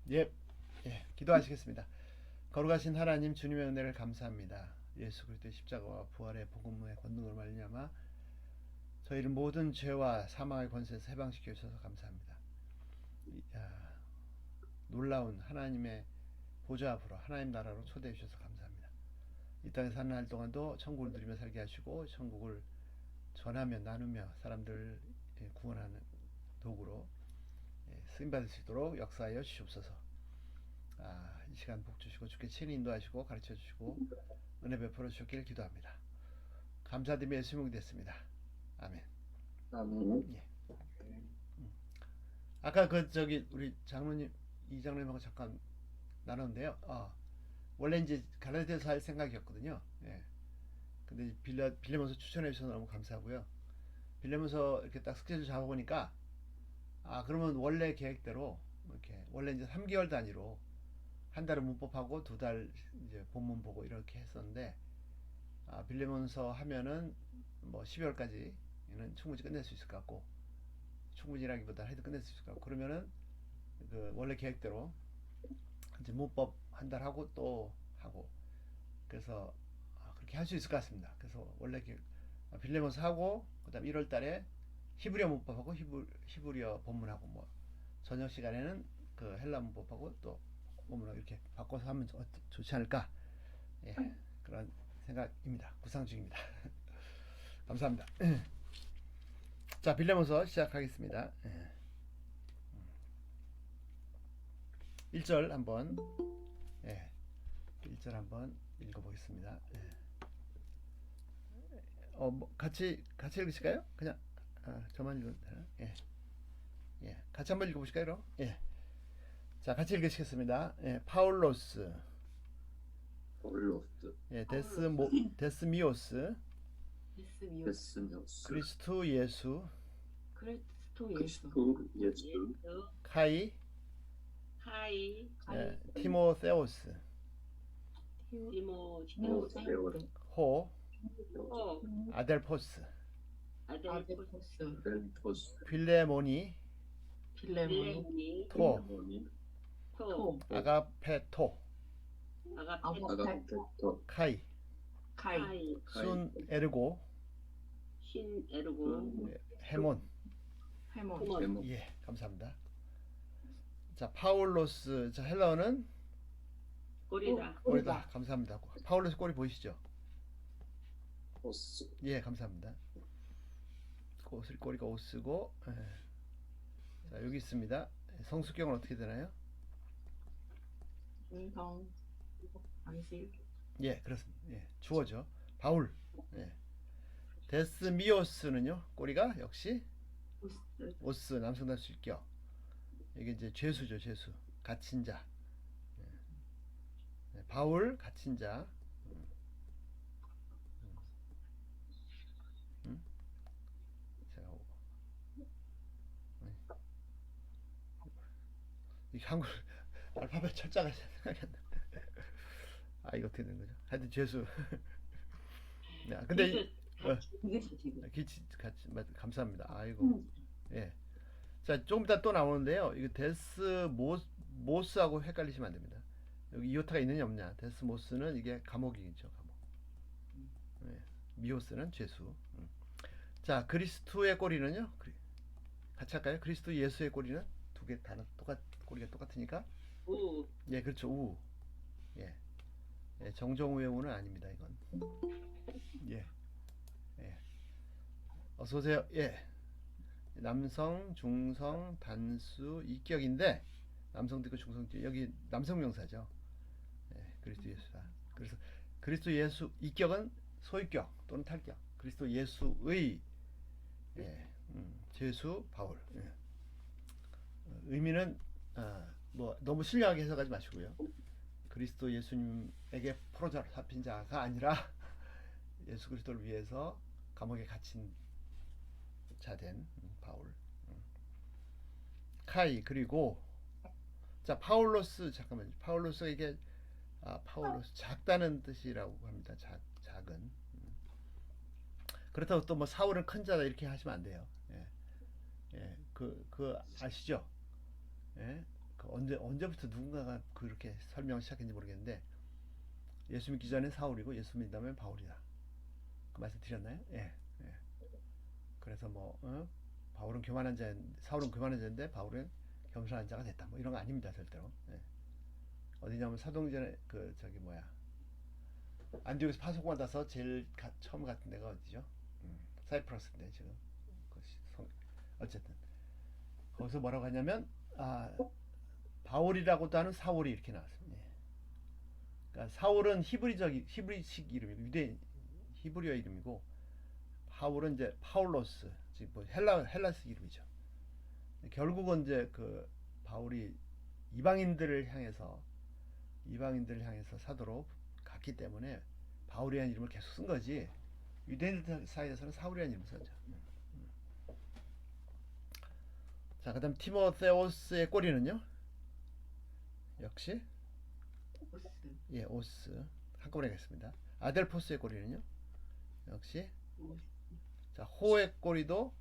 예, 기도하시겠습니다. 거룩하신 하나님 주님의 은혜를 감사합니다. 예수 그리스도의 십자가와 부활의 복음의 권능을 말미암아 저희를 모든 죄와 사망의 권세에서 해방시켜 주셔서 감사합니다. 놀라운 하나님의 보좌 앞으로 하나님 나라로 초대해 주셔서 감사합니다. 이 땅에 사는 날 동안도 천국을 누리며 살게 하시고 천국을 전하며 나누며 사람들을 구원하는 도구로 쓰임받을 수 있도록 역사하여 주시옵소서. 이 시간 복 주시고 주께 친히 인도하시고 가르쳐 주시고 은혜 베풀어 주셨기를 기도합니다. 감사드리며 예수 이름으로 됐습니다. 아멘. 아멘. 예. 아까 우리 장로님 이장로님하고 잠깐 나눴는데요. 원래 이제 갈라디아서 할 생각이었거든요. 예. 근데 빌레몬서 추천해 주셔서 너무 감사하고요. 빌레몬서 이렇게 딱 스케줄 잡아보니까 그러면 원래 계획대로 이렇게 원래 이제 3개월 단위로 한 달은 문법하고 두 달 이제 본문 보고 이렇게 했었는데 빌레몬서 하면은 뭐 12월까지는 충분히 끝낼 수 있을 것 같고 충분히라기보다 해도 끝낼 수 있을 것 같고 그러면은 그 원래 계획대로 이제 문법 한 달 하고 또 하고 그래서 그렇게 할 수 있을 것 같습니다. 그래서 원래 빌레몬서 하고 그다음 1월 달에 히브리어 문법하고 히브리어 본문하고 뭐 저녁 시간에는 그 헬라 문법하고 또 본문하고 이렇게 바꿔서 하면 좋지 않을까. 예, 그런 생각입니다. 구상 중입니다. 감사합니다. 자, 빌레몬서 시작하겠습니다. 1절 한번 1절 한번 읽어보겠습니다. 같이 읽으실까요? 그냥 저만 읽으면 되나? 같이 한번 읽어보실까요? 그럼? 자, 같이 읽으시겠습니다. 파울로스, 올로스, 데스미오스, 데스미오스, 그리스도 예수, 크리스토 예수, 카이, 하이, 티모세오스, 티모테오스, 호, 호, 아델포스, 아델포스, 벨토스, 필레모니, 빌레모니, 토, 토, 아가페토, 아가페토, 카이, 카이, 순 에르고, 신 에르고, 헤몬. 헤몬, 감사합니다. 자, 파울로스, 자, 헬라어는 꼬리다, 감사합니다. 파울로스 꼬리 보이시죠? 오스, 감사합니다. 꼬리가 오스고, 자, 여기 있습니다. 성수경은 어떻게 되나요? 음성, 방식, 그렇습니다. 주어죠. 바울. 데스미오스는요, 꼬리가 역시 오스, 남성단 수격. 이게 이제 죄수죠, 죄수. 갇힌 자. 바울, 갇힌 자. 제가 이 한글 알파벳 철자가 생각이 안 나. 이거 어떻게 되는 거죠? 하여튼 죄수. 근데 같이 감사합니다. 아이고. 자, 조금 이따 또 나오는데요. 이거 데스모스하고 헷갈리시면 안 됩니다. 여기 이오타가 있느냐 없냐. 데스모스는 이게 감옥이죠, 감옥. 미오스는 죄수. 자, 그리스도의 꼬리는요. 같이 할까요? 그리스도 예수의 꼬리는 두 개 다 꼬리가 똑같으니까. 우, 그렇죠. 우. 정정우의 우는 아닙니다, 이건. 어서 오세요. 남성, 중성, 단수, 이격인데 남성도 있고 중성도 여기 남성 명사죠. 그리스도 예수다. 그래서 그리스도 예수 이격은 소유격 또는 탈격. 그리스도 예수의 죄수 바울. 의미는 뭐 너무 신령하게 해석하지 마시고요. 그리스도 예수님에게 포로잡힌 자가 아니라 예수 그리스도를 위해서 감옥에 갇힌 자된 바울. 카이. 그리고 자, 파울로스, 잠깐만요. 파울로스가 이게 파울로스 작다는 뜻이라고 합니다. 작은. 그렇다고 또 뭐 사울은 큰 자다 이렇게 하시면 안 돼요. 그 아시죠? 그 언제부터 누군가가 그렇게 설명을 시작했는지 모르겠는데 예수 믿기 전에 사울이고 예수 믿다면 바울이다. 그 말씀 드렸나요? 예. 예. 그래서 뭐 바울은 교만한 자, 사울은 교만한 자인데 바울은 겸손한 자가 됐다. 뭐 이런 거 아닙니다, 절대로. 예. 어디냐면 사도행전에 그 저기 뭐야 안디옥에서 파송을 받아서 제일 처음 갔던 데가 어디죠? 사이프러스인데 지금 어쨌든 거기서 뭐라고 하냐면 바울이라고도 하는 사울이 이렇게 나왔습니다. 예. 그러니까 사울은 히브리식 이름이고 유대인 히브리어 이름이고 바울은 이제 파울로스 지금 뭐 헬라스 이름이죠. 결국은 이제 그 바울이 이방인들을 향해서 사도로 갔기 때문에 바울이라는 이름을 계속 쓴 거지 유대인들 사이에서는 사울이라는 이름을 썼죠. 자, 그다음 티모테오스의 꼬리는요? 역시 오스. 예, 오스 한꺼번에 가겠습니다. 아델포스의 꼬리는요? 역시 오스. 자, 호의 꼬리도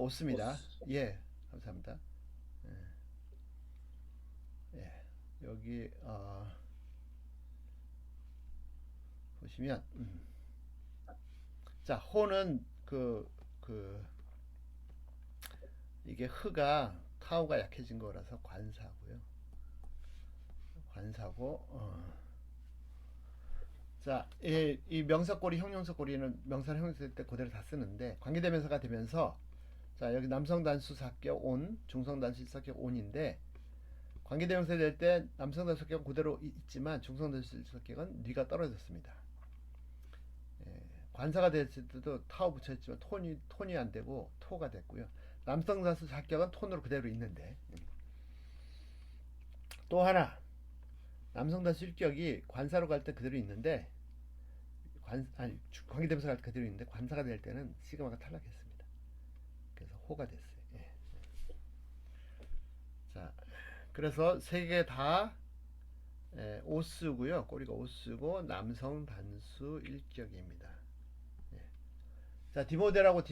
오스입니다. 예, 감사합니다. 예, 여기 보시면 자, 호는 이게 흐가 타우가 약해진 거라서 관사고요. 관사고 자, 이 명사꼬리, 형용사꼬리는 명사를 형용사일 때 그대로 다 쓰는데 관계대명사가 되면서 자, 여기 남성 단수 사격 온, 중성 단수 사격 온인데 관계대명사 될 때 남성 단수 사격은 그대로 있지만 중성 단수 사격은 뉘가 떨어졌습니다. 예, 관사가 됐을 때도 타우 붙여있지만 톤이 안 되고 토가 됐고요. 남성 단수 사격은 톤으로 그대로 있는데 또 하나 남성 단수 일격이 관사로 갈 때 그대로 있는데 관계대명사 갈 때 그대로 있는데 관사가 될 때는 시그마가 탈락했습니다. 그래서 호가 됐어요. 예. 자, 그래서 세 개 다 오스고요. 꼬리가 오스고 남성 단수 일격입니다. 예. 자, 디모데라고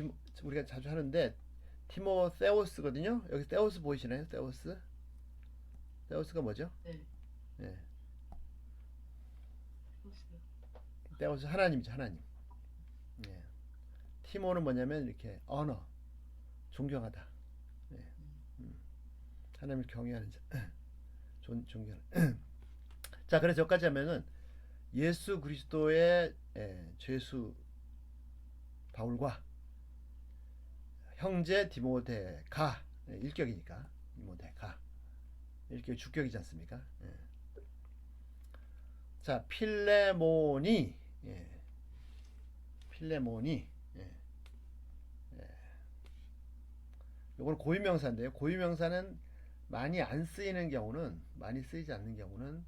우리가 자주 하는데 티모세우스거든요. 여기 세우스 보이시나요? 세우스가 뭐죠? 네. 예. 오스. 세우스 하나님이죠, 하나님. 예. 티모는 뭐냐면 이렇게 언어, 존경하다. 예. 하나님을 경외하는 자, 존경하는. 자, 그래서 여기까지 하면은 예수 그리스도의 죄수 바울과 형제 디모데가 일격이니까 디모데가 일격 주격이지 않습니까? 예. 자, 필레몬이 요거는 고유명사인데요. 고유명사는 많이 안 쓰이는 경우는 많이 쓰이지 않는 경우는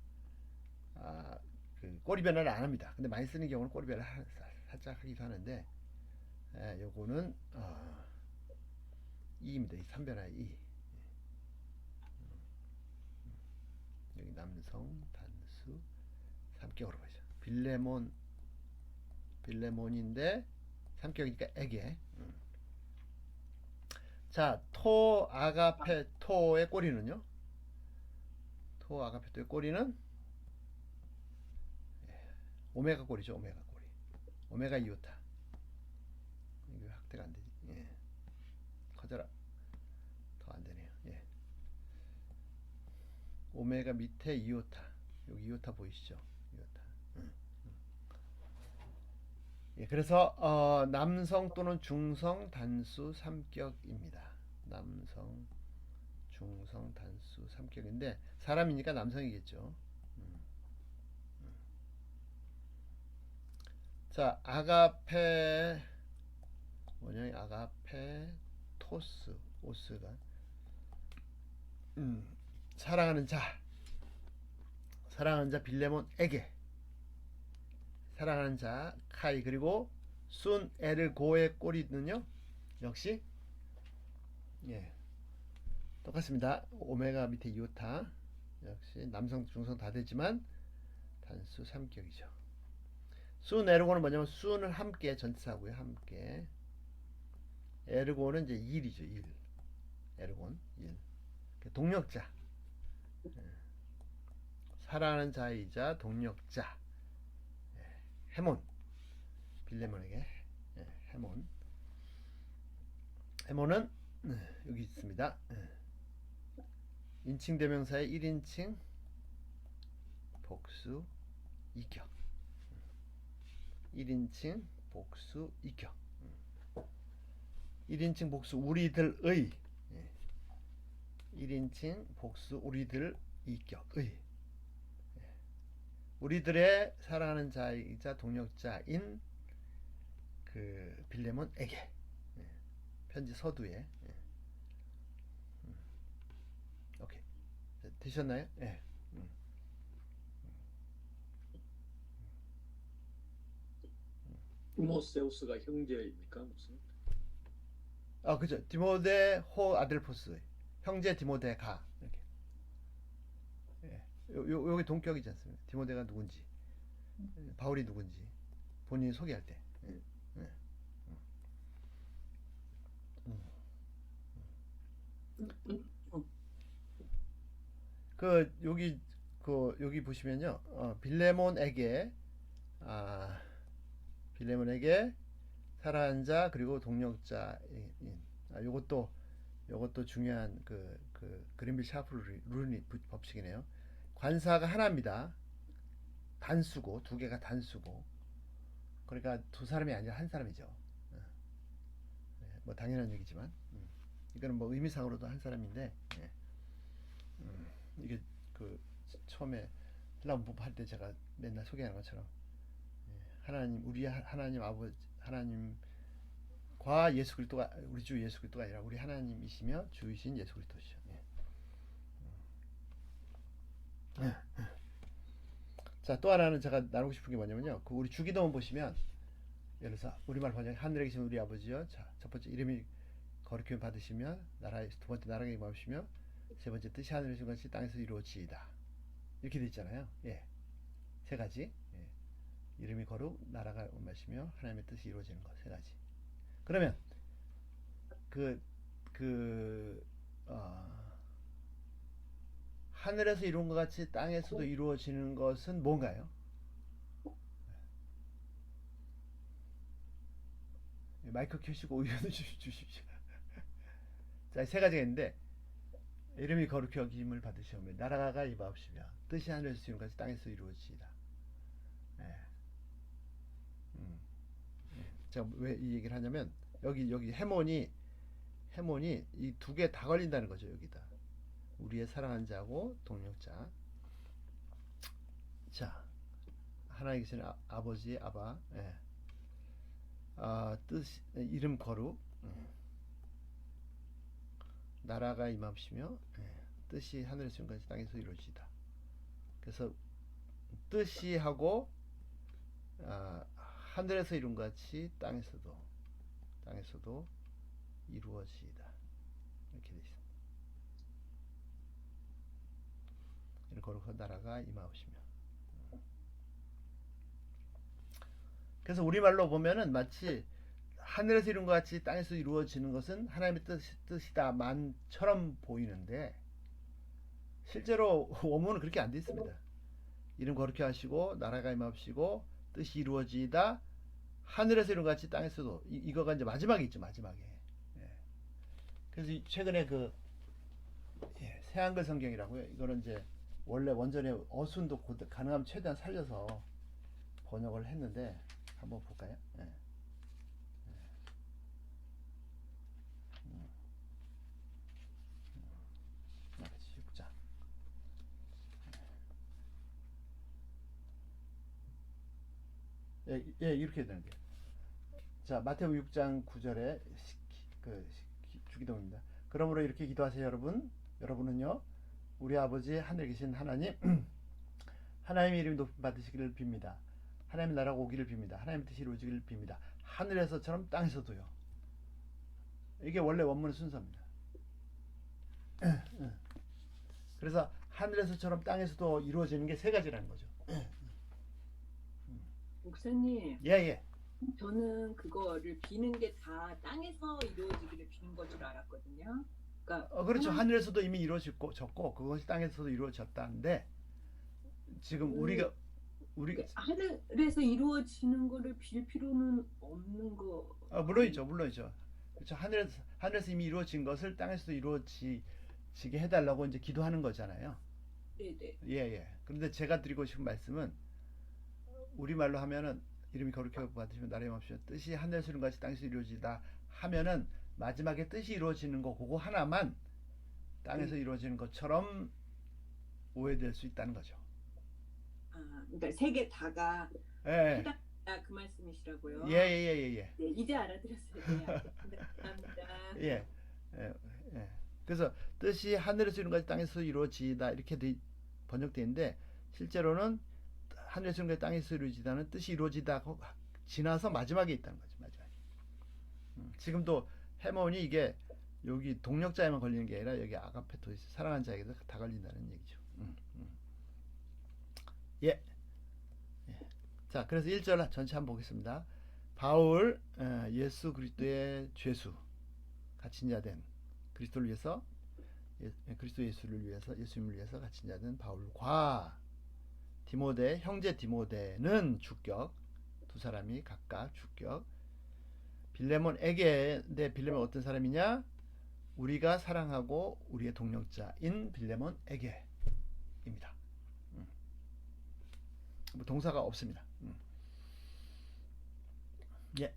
그 꼬리 변화를 안 합니다. 근데 많이 쓰는 경우는 꼬리 변화를 살짝 하기도 하는데 요거는 이입니다. 이 3변화 이. 여기 남성 단수 3격으로 가죠. 빌레몬인데 3격이니까 에게. 자, 토 아가페토의 꼬리는요? 토 아가페토의 꼬리는 오메가 꼬리죠. 오메가 꼬리. 오메가 이오타. 이거 확대가 안 되지. 예. 커져라. 더 안 되네요. 예. 오메가 밑에 이오타. 여기 이오타 보이시죠? 이오타. 예, 그래서 남성 또는 중성 단수 3격입니다. 남성, 중성 단수 3격인데 사람이니까 남성이겠죠. 자, 아가페 뭐냐? 아가페 토스 오스가 사랑하는 자 빌레몬에게 사랑하는 자 카이 그리고 순 에르고의 꼬리는요 역시 예 똑같습니다. 오메가 밑에 이오타 역시 남성 중성 다 되지만 단수 3격이죠. 순 에르고는 뭐냐면 순은 함께 전치사고요. 함께 에르고는 이제 일이죠. 일 에르고는 일 동력자. 사랑하는 자이자 동력자. 헤몬. 빌레몬에게 헤몬. 헤몬은 여기 있습니다. 인칭 대명사의 1인칭 복수 이격. 1인칭 복수 이격. 1인칭 복수 우리들의. 1인칭 복수 우리들 이격의. 우리들의 사랑하는 자이자 동력자인 그 빌레몬에게. 편지 서두에. 오케이. 되셨나요? 예. 티모세우스가 형제입니까? 무슨? 아, 그죠. 디모데 호 아델포스. 형제 디모데가. 이렇게. 예. 요게 동격이지 않습니까? 디모데가 누군지. 바울이 누군지. 본인이 소개할 때. 예. 예. 여기 보시면요. 빌레몬에게 빌레몬에게 사랑하는 자 그리고 동력자인 요것도 중요한 그 그린빌 샤프 룰 법칙이네요. 관사가 하나입니다. 단수고 두 개가 단수고 그러니까 두 사람이 아니라 한 사람이죠. 뭐 당연한 얘기지만 이거는 뭐 의미상으로도 한 사람인데 이게 그 처음에 헬라 문법 할 때 제가 맨날 소개하는 것처럼 하나님 우리 하나님 아버지 하나님과 예수 그리스도가 우리 주 예수 그리스도가 아니라 우리 하나님이시며 주이신 예수 그리스도시죠. 자, 또 하나는 제가 나누고 싶은 게 뭐냐면요. 그 우리 주기도문 보시면 예를 들어서 우리말 번역 하늘에 계신 우리 아버지여. 자, 첫 번째 이름이 거룩히 받으시며 두 번째 나라가 임하시며 세 번째 뜻이 하늘에 계신 것이 땅에서 이루어지이다. 이렇게 돼 있잖아요. 예. 세 가지. 예. 이름이 거룩, 나라가 임하시며 하나님의 뜻이 이루어지는 것. 세 가지. 그러면 하늘에서 이룬 것 같이 땅에서도 이루어지는 것은 뭔가요? 마이크 켜시고 의견을 주십시오. 자, 세 가지가 있는데 이름이 거룩히 여김을 받으시오며 나라가 임하옵시며 뜻이 하늘에서 이룬 것 같이 땅에서 이루어지이다. 제가 왜 이 얘기를 하냐면 여기 헤몬이 이 두 개 다 걸린다는 거죠. 여기다 우리의 사랑하는 자고 동력자. 자, 하나님 계신 아버지 아바. 뜻 이름 거룩. 나라가 임하시며 뜻이 하늘에서 이룬 것이 땅에서 이루어지다. 그래서 뜻이 하고 하늘에서 이룬 것 같이 땅에서도 이루어지다. 이렇게 되어 있습니다. 이런 거룩한 나라가 임하시며. 그래서 우리말로 보면은 마치 하늘에서 이룬 것 같이 땅에서 이루어지는 것은 하나님의 뜻이다만처럼 보이는데 실제로 원문은 그렇게 안 되어 있습니다. 이름 거룩히 하시고 나라가 임하시고 뜻이 이루어지다 하늘에서 이룬 것 같이 땅에서도 이거가 이제 마지막에 있죠. 마지막에. 그래서 최근에 새한글 성경이라고요. 이거는 이제 원래 원전의 어순도 가능하면 최대한 살려서 번역을 했는데 한번 볼까요? 이렇게 되는데요. 자, 마태복 6장 9절에 주기도문입니다. 그러므로 이렇게 기도하세요, 여러분. 여러분은요, 우리 아버지 하늘에 계신 하나님, 하나님의 이름이 높임 받으시기를 빕니다. 하나님의 나라가 오기를 빕니다. 하나님의 뜻이 이루어지기를 빕니다. 하늘에서처럼 땅에서도요. 이게 원래 원문의 순서입니다. 그래서 하늘에서처럼 땅에서도 이루어지는 게 세 가지라는 거죠. 목사님, 예. 저는 그거를 비는 게 다 땅에서 이루어지기를 비는 걸 줄 알았거든요. 그러니까 그렇죠. 하늘에서도 이미 이루어졌고 그것이 땅에서도 이루어졌다는데 지금 우리가 하늘에서 이루어지는 거를 빌 필요는 없는 거. 물론이죠. 그렇죠. 하늘에서 이미 이루어진 것을 땅에서도 이루어지게 해달라고 이제 기도하는 거잖아요. 네네. 예. 그런데 제가 드리고 싶은 말씀은 우리말로 하면은 이름이 거룩하게 받으시면 나라의 마옵시며 뜻이 하늘에서 이룬 같이 땅에서 이루어지다 하면은 마지막에 뜻이 이루어지는 거 그거 하나만 땅에서 이루어지는 것처럼 오해될 수 있다는 거죠. 그러니까 세 개 다가 예. 해당한다 그 말씀이시라고요. 예. 네, 이제 알아들었어요. 네, 감사합니다. 예. 그래서 뜻이 하늘에서 이룬 같이 땅에서 이루어지다 이렇게 번역되어 있는데 실제로는 하늘에서 이룬 같이 땅에서 이루어지다는 뜻이 이루어지다 지나서 마지막에 있다는 거죠. 마지막에. 지금도 해몬이 이게 여기 동력자에만 걸리는 게 아니라 여기 아가페토이스 사랑하는 자에게도 다 걸린다는 얘기죠. 예. 자, 그래서 1절 전체 한번 보겠습니다. 바울 예수 그리스도의 죄수 갇힌 자된 그리스도를 위해서 그리스도 예수를 위해서 예수님을 위해서 갇힌 자된 바울과 디모데 형제 디모데는 주격 두 사람이 각각 주격 빌레몬에게 내 빌레몬 어떤 사람이냐 우리가 사랑하고 우리의 동력자인 빌레몬에게입니다. 뭐 동사가 없습니다. 예.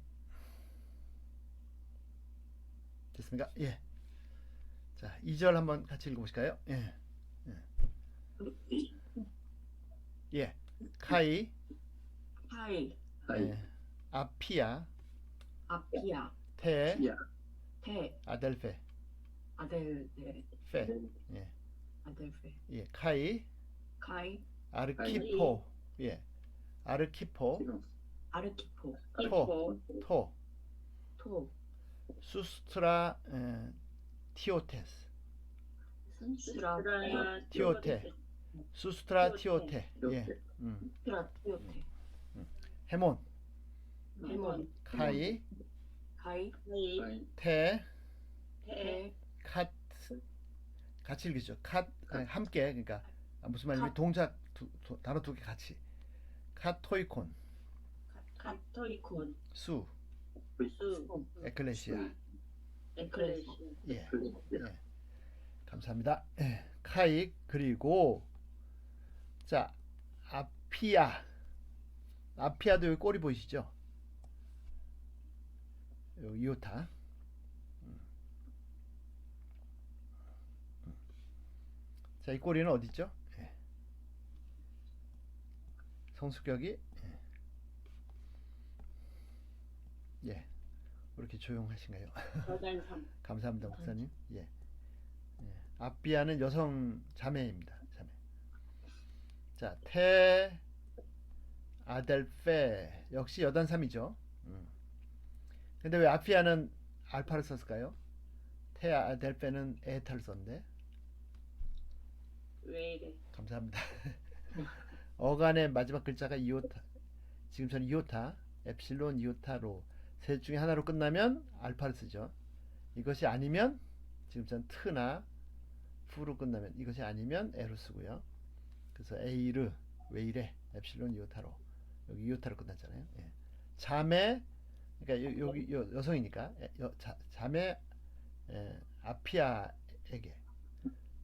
됐습니까? 예. 자, 2절 한번 같이 읽어보실까요? 예. 카이, 하이, 아피아, 아피아, 테, 테, 아델페, 아델페, 페. 예. 아델페, 예. 카이, 카이, 아르키포. 예. 아르키포, 아르키포, 토, 토, 수스트라 티오테스. 스라, 티오테. 수스트라 티오테. 예. 스라, 티오테, 헤몬, 헤몬, 카이, 카이, 테, 테, 캇. 같이 읽으죠. 캇 함께 그러니까 무슨 말이냐면 동작 단어 두 개 같이. 카토이콘, 카토이콘, 수, 수, 에클레시아. 에클레시아, 예. 감사합니다. 카이 그리고 자 아피아도 여기 꼬리 보이시죠? 여기 이오타. 자, 이 꼬리는 어디 있죠? 성수격이 예. 이렇게 조용하신가요? 감사합니다, 목사님. 예. 아비아는 여성 자매입니다. 자매. 자, 테 아델페 역시 여단삼이죠. 근데 왜 아피아는 알파를 썼을까요? 테 아델페는 에타를 썼는데. 왜 이래? 감사합니다. 어간의 마지막 글자가 이오타. 지금처럼 이오타, 엡실론, 이오타로 셋 중에 하나로 끝나면 알파를 쓰죠. 이것이 아니면 지금처럼 트나 fu로 끝나면 이것이 아니면 에로 쓰고요. 그래서 에이르, 웨이레, 엡실론, 이오타로 여기 이오타로 끝났잖아요. 예. 자매 그러니까 여기 여성이니까 자매 아피아에게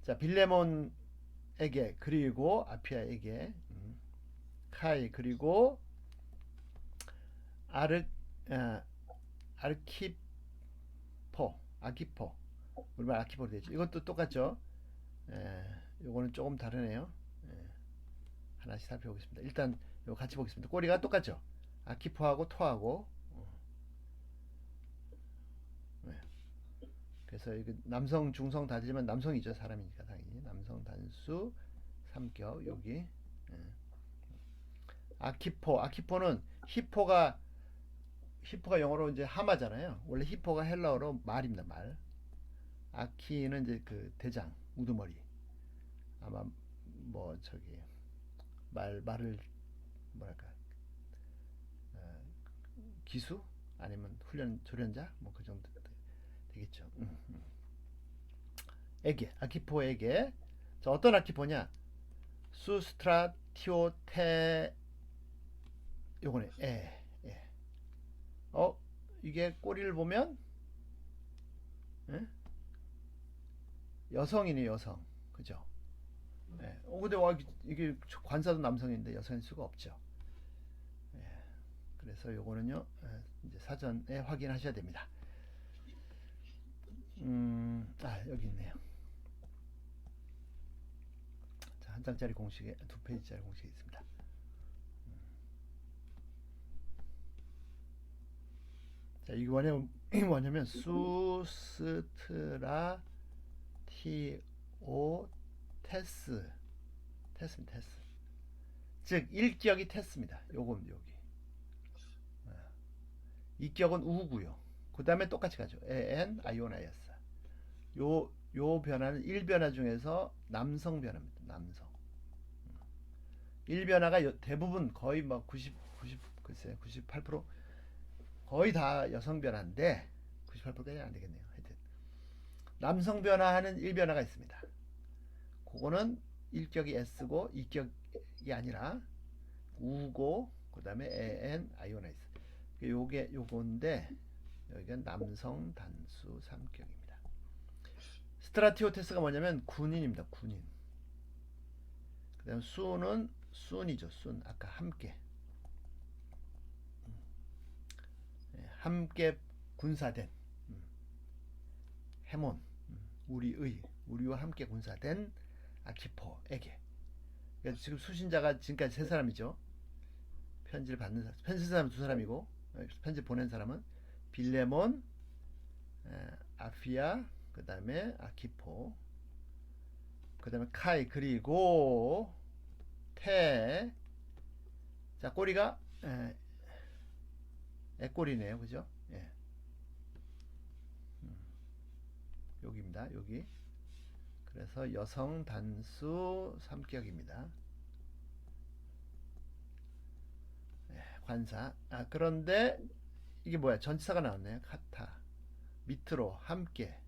자 빌레몬에게 그리고 아피아에게 카이 그리고 아키포 우리말 아키포로 되죠. 이것도 똑같죠. 요거는 조금 다르네요. 하나씩 살펴보겠습니다. 일단 요거 같이 보겠습니다. 꼬리가 똑같죠. 아키포하고 토하고 그래서 이거 남성 중성 다지만 남성이죠. 사람이니까 당연히 남성 단수 삼격 여기 아키포는 히포가 영어로 이제 하마잖아요. 원래 히포가 헬라어로 말입니다. 말. 아키는 이제 그 대장 우두머리. 아마 뭐 저기 말을 뭐랄까 기수 아니면 훈련 조련자 뭐 그 정도 되겠죠. 아키포에게. 자, 어떤 아키포냐? 수스트라티오테 요거네. 이게 꼬리를 보면 여성이네, 여성. 그죠? 근데 이게 관사도 남성인데 여성일 수가 없죠. 그래서 요거는요, 이제 사전에 확인하셔야 됩니다. 여기 있네요. 자, 한 장짜리 공식에 두 페이지짜리 공식이 있습니다. 자, 이게 뭐냐면 테스입니다. 즉 일격이 테스입니다. 요건 여기. 이격은 우고요. 그 다음에 똑같이 가죠. an, ionias. 요 변화는 1변화 중에서 남성 변화입니다. 남성. 1변화가 대부분 거의 막 98% 거의 다 여성 변화인데 98%까지는 안 되겠네요. 하여튼 남성 변화하는 1변화가 있습니다. 그거는 일격이 s고 이격이 아니라 우고 그다음에 an, ionias. 요건데 여기가 남성 단수 3격입니다. 스트라티오테스가 뭐냐면 군인입니다. 군인. 그다음 수는 순이죠. 순. 아까 함께. 함께 군사된 해몬. 우리와 함께 군사된 아키포에게. 그러니까 지금 수신자가 지금까지 3사람이죠. 편지를 받는 사람. 편지 사람 2사람이고 편지 보낸 사람은 빌레몬, 아피아, 그 다음에 아키포, 그 다음에 카이, 그리고 테. 자, 꼬리가 애꼬리네요. 그죠? 여기입니다. 여기. 그래서 여성 단수 3격입니다. 관사. 그런데 이게 뭐야? 전치사가 나왔네요. 카타. 밑으로 함께.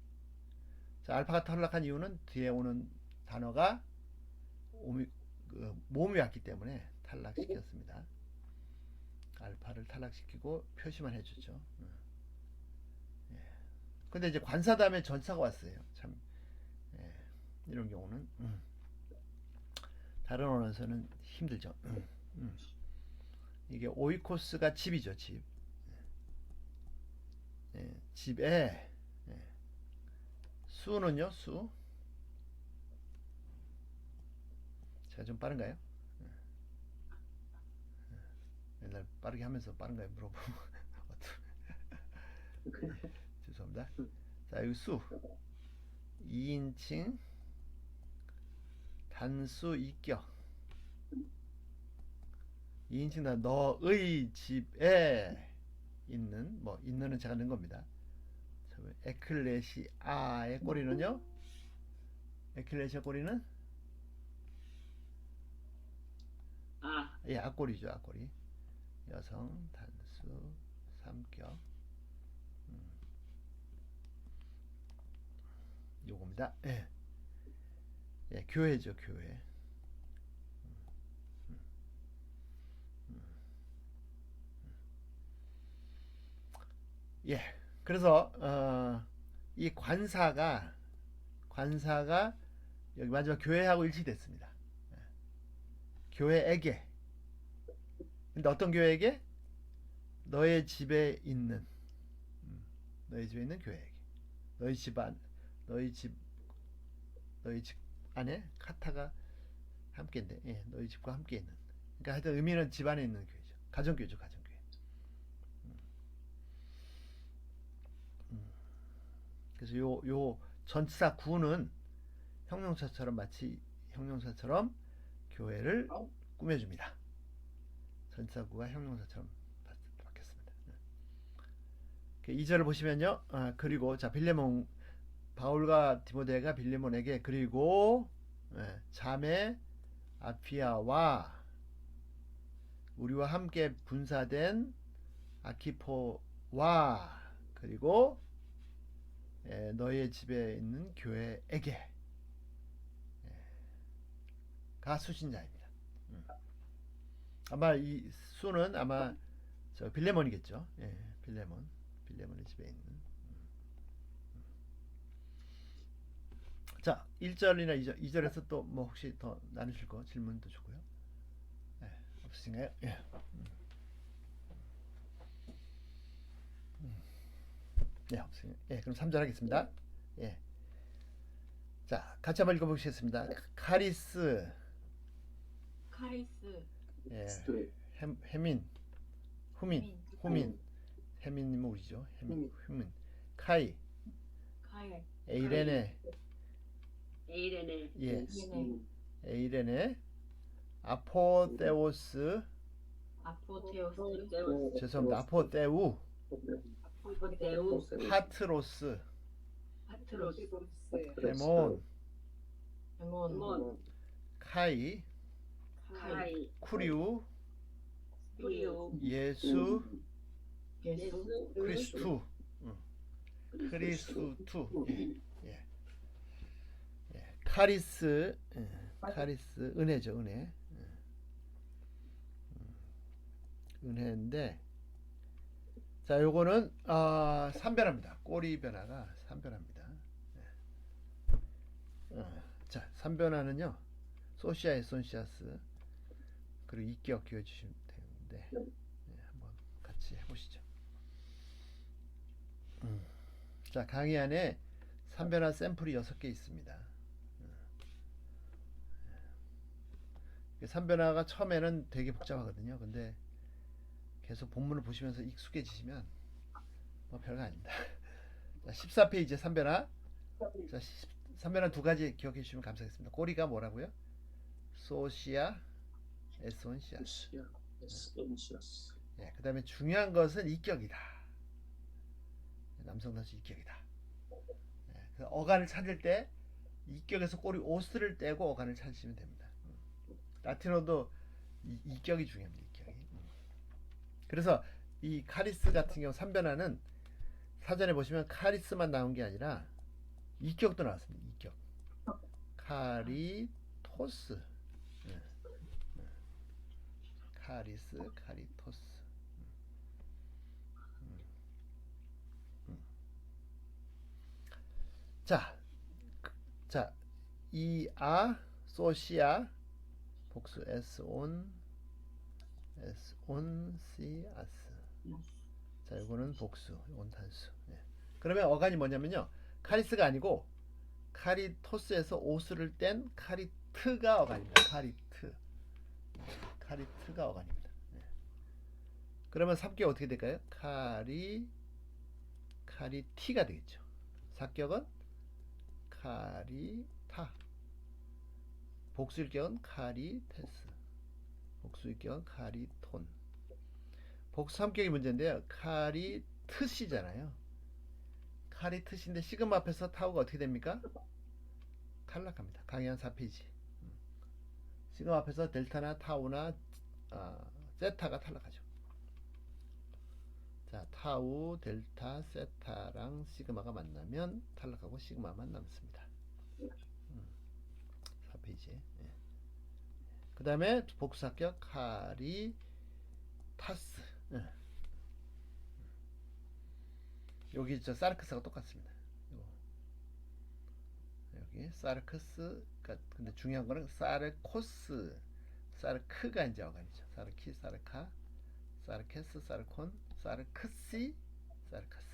자, 알파가 탈락한 이유는 뒤에 오는 단어가 몸이 왔기 때문에 탈락시켰습니다. 알파를 탈락시키고 표시만 해주죠. 근데 이제 관사 다음에 전치사가 왔어요. 참 이런 경우는 다른 언어에서는 힘들죠. 이게 오이코스가 집이죠. 집. 집에 수는요. 수. 제가 좀 빠른가요? 맨날 빠르게 하면서 빠른가요? 물어보면 죄송합니다. 자, 여기 수 2인칭 단수 이격 2인칭 단 너의 집에 있는 있는은 제가 넣은 겁니다. 에클레시아의 꼬리는요. 에클레시아 꼬리는 앞꼬리죠. 앞꼬리. 여성 단수 3격. 요겁니다. 교회죠. 교회. 그래서 이 관사가 여기 마지막 교회하고 일치됐습니다. 교회에게. 근데 어떤 교회에게? 너의 집에 있는 교회에게. 너희 집 안에 카타가 함께 있는데, 너희 집과 함께 있는. 그러니까 하여튼 의미는 집 안에 있는 교회죠. 가정교회죠. 가정교회. 그래서 요 전치사 구는 마치 형용사처럼 교회를 꾸며줍니다. 전치사 구가 형용사처럼 바뀌었습니다. 2절을 보시면요. 그리고 자, 바울과 디모데가 빌레몬에게 그리고 자매 아피아와 우리와 함께 분사된 아키포와 그리고 너희의 집에 있는 교회에게 가 수신자입니다. 아마 이 수는 아마 저 빌레몬이겠죠. 빌레몬의 집에 있는. 자, 1절이나 2절에서 또 뭐 혹시 더 나누실 거 질문도 좋고요. 없으신가요? 예. 네, 없으요. 예, 그럼 3절 하겠습니다. 예. 자, 같이 한번 읽어보시겠습니다. 카리스, 예, 해민, 후민, 해민님은 우리죠. 후민, 카이, 에이레네, 예, 에이레네, 아포테오스, 죄송합니다. 아포테우, 파트로스, 헤몬, 카이, 쿠리우, 예수, 크리스투, 예. 카리스, 카리스 은혜죠, 은혜. 은혜인데, 자, 요거는 3변화입니다. 꼬리 변화가 3변화입니다. 자, 3변화는요, 소시아 에손시아스 그리고 이격 기억해주시면 되는데, 한번 같이 해보시죠. 자, 강의 안에 3변화 샘플이 6개 있습니다. 3변화가 처음에는 되게 복잡하거든요. 근데 계속 본문을 보시면서 익숙해지시면 뭐 별거 아닙니다. 자, 14페이지에 3변화. 자, 3변화 두 가지 기억해 주시면 감사하겠습니다. 꼬리가 뭐라고요? 소시아 에손시아스. 예, 그 다음에 중요한 것은 이격이다. 남성 단수 이격이다. 예, 그래서 어간을 찾을 때 이격에서 꼬리 오스를 떼고 어간을 찾으시면 됩니다. 라틴어도 이격이 중요합니다. 이격이. 그래서 이 카리스 같은 경우 3변화는 사전에 보시면 카리스만 나온 게 아니라 이격도 나왔습니다. 이격. 카리토스. 카리스, 카리토스. 자, 이아, 소시아, 복수 에스온, 시아스. 자, 이거는 복수, 이건 단수. 예. 그러면 어간이 뭐냐면요, 카리스가 아니고 카리토스에서 오스를 뗀 카리트가 어간입니다. 카리트가 어간입니다. 예. 그러면 삽격 어떻게 될까요? 카리티가 되겠죠. 삽격은 카리타. 복수일격은 카리테스. 복수일격은 카리톤. 복수 삼격이 문제인데요. 카리트시잖아요. 카리트시인데 시그마 앞에서 타우가 어떻게 됩니까? 탈락합니다. 강의 한 4페이지. 시그마 앞에서 델타나 타우나 세타가 탈락하죠. 자, 타우, 델타, 세타랑 시그마가 만나면 탈락하고 시그마만 남습니다. 4페이지에. 예. 그 다음에 복수합격 카리타스. 예. 여기 저 사르크스가 똑같습니다. 여기 사르크스. 근데 중요한 거는 사르코스, 사르크가 이제 어간이죠. 사르키, 사르카, 사르케스, 사르콘, 사르크시, 사르카스.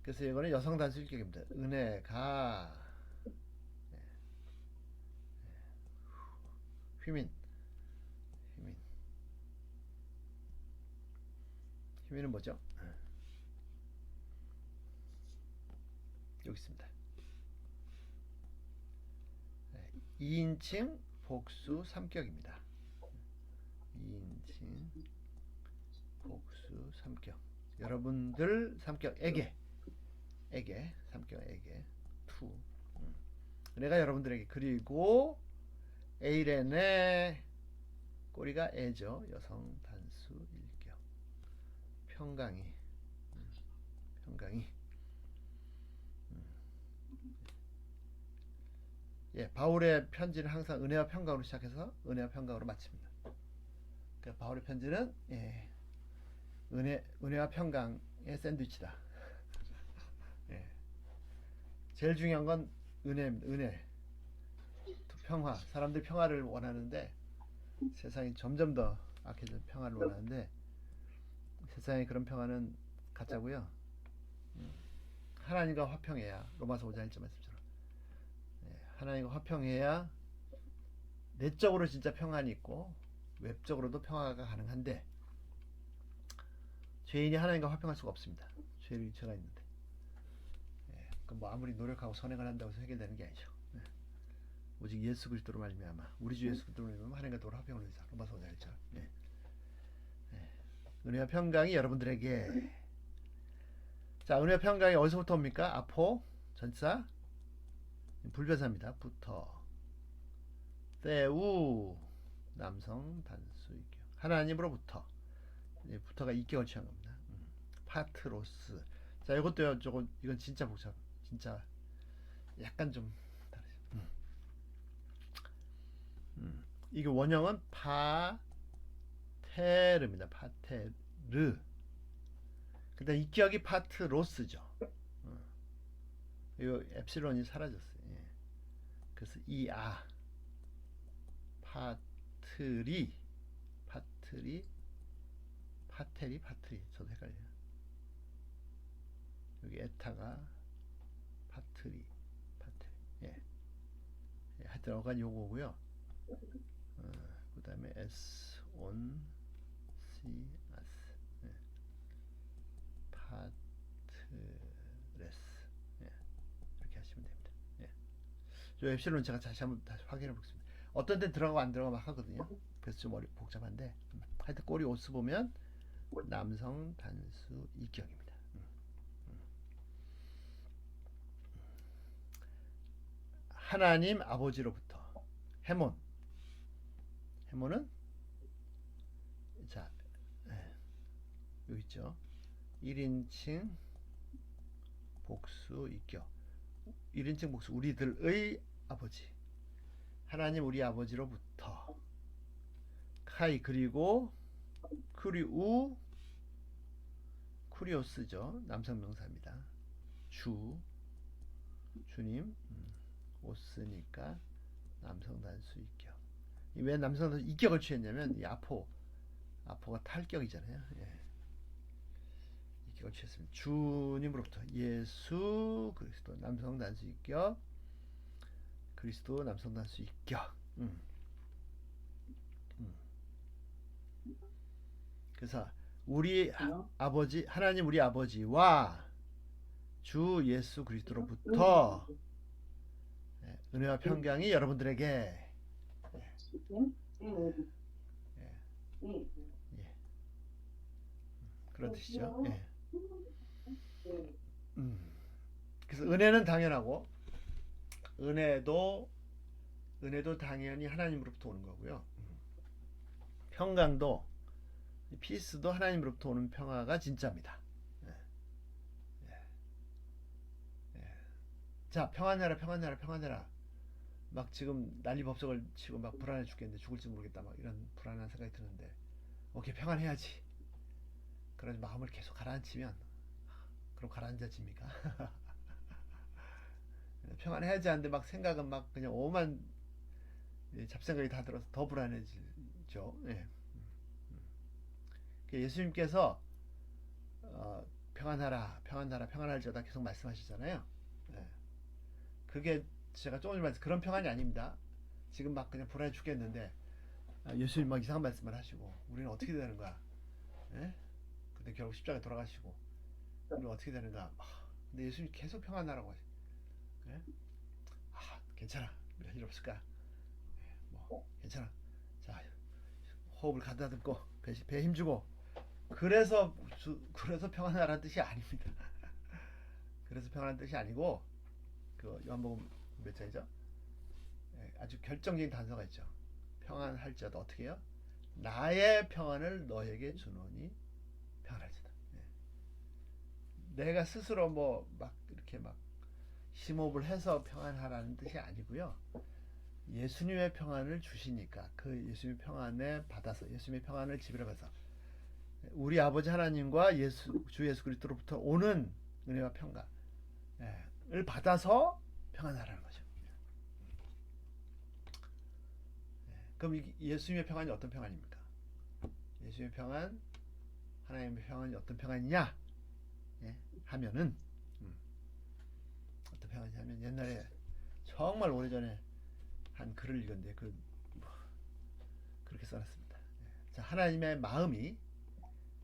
그래서 이거는 여성 단수 일격입니다. 은혜가, 휘민은 뭐죠? 여기 있습니다. 2인칭 복수 3격입니다. 2인칭 복수 3격. 여러분들 3격에게 3격에게 투. 내가 여러분들에게. 그리고 에이렌의 꼬리가 에죠. 여성 단수 1격. 평강이 평강이. 예, 바울의 편지는 항상 은혜와 평강으로 시작해서 은혜와 평강으로 마칩니다. 그러니까 바울의 편지는 은혜와 평강의 샌드위치다. 예. 제일 중요한 건 은혜입니다. 은혜. 평화. 사람들이 평화를 원하는데 세상이 점점 더 악해진 평화를 원하는데 세상의 그런 평화는 가짜고요. 하나님과 화평해야 로마서 5장 1절 말씀처럼 하나님과 화평해야 내적으로 진짜 평안이 있고 외적으로도 평화가 가능한데 죄인이 하나님과 화평할 수가 없습니다. 죄가 있는데 그럼 뭐 아무리 노력하고 선행을 한다고 해서 해결되는 게 아니죠. 오직 예수 그리스도로 말미암아 우리 주 예수 그리스도로 말미암아 하나님과 도로 화평을 누리자. 로마서 5장 1절. 은혜와 평강이 여러분들에게. 자, 은혜와 평강이 어디서부터 옵니까? 아포 전사 불변사입니다. 부터 때우 남성 단수 이격 하나님으로부터. 부터가 이격을 취한 겁니다. 파트로스. 자, 이것도요. 이건 진짜 복잡. 진짜 약간 좀 다르죠. 이게 원형은 파테르입니다. 파테르. 근데 이격이 파트로스죠. 이 엡실론이 사라졌어요. 그래서 이아 파트리 저도 헷갈려요. 여기 에타가 파트리 하여튼 어간 요거고요. 그 다음에 S 온 C 아스 파트레스 이렇게 하시면 됩니다. 저 엡실론 제가 다시 확인해 보겠습니다. 어떤 데 들어가고 안 들어가고 막 하거든요. 그래서 좀 복잡한데 하여튼 꼬리 오스 보면 남성 단수 이격입니다. 하나님 아버지로부터 해몬은 자 여기 있죠. 1인칭 복수 이격 1인칭 복수 우리들의 아버지 하나님 우리 아버지로부터 카이 그리고 쿠리오스죠. 남성 명사입니다. 주님 오스니까 남성 단수 이격. 왜 남성 단수 이격을 취했냐면 이 아포가 탈격이잖아요. 이격을 취했습니다. 주님으로부터 예수 그리스도 남성 단수 이격 그리스도 남성 단수 이격. 그래서 우리 아버지 하나님 우리 아버지와 주 예수 그리스도로부터 은혜와 평강이 여러분들에게 그런 뜻이죠. 그래서 은혜는 당연하고 은혜도 당연히 하나님으로부터 오는 거고요. 평강도 피스도 하나님으로부터 오는 평화가 진짜입니다. 자, 평안해라. 막 지금 난리법석을 치고 막 불안해 죽겠는데 죽을지 모르겠다 막 이런 불안한 생각이 드는데 오케이 평안해야지. 그런 마음을 계속 가라앉히면 그럼 가라앉아집니까? 평안해야지 하는데 막 생각은 막 그냥 오만 잡생각이 다 들어서 더 불안해지죠. 예수님께서 평안할지어다 계속 말씀하시잖아요. 그게 제가 조금 전에 그런 평안이 아닙니다. 지금 막 그냥 불안해 죽겠는데 예수님 막 이상한 말씀을 하시고 우리는 어떻게 되는 거야? 근데 결국 십자가에 돌아가시고 우리는 어떻게 되는가? 근데 예수님 계속 평안하라고 하시고 괜찮아. 이런 일 없을까? 괜찮아. 자, 호흡을 가다듬고 배에 힘주고 그래서 평안하라는 뜻이 아닙니다. 그래서 평안한 뜻이 아니고 그 요한복음 몇 장이죠? 아주 결정적인 단서가 있죠. 평안할지어다 어떻게 해요? 나의 평안을 너에게 주노니 평안할지어다. 내가 스스로 뭐 막 이렇게 막 심호흡을 해서 평안하라는 뜻이 아니고요. 예수님의 평안을 주시니까 그 예수님의 평안에 받아서 예수님의 평안을 지배를 받아서 우리 아버지 하나님과 주 예수 그리스도로부터 오는 은혜와 평강을 받아서 평안하라는 거죠. 그럼 예수님의 평안이 어떤 평안입니까? 예수님의 평안, 하나님의 평안이 어떤 평안이냐? 하면은 어떤 평안이냐면 옛날에 정말 오래전에 한 글을 읽었는데 그렇게 써놨습니다. 자, 하나님의 마음이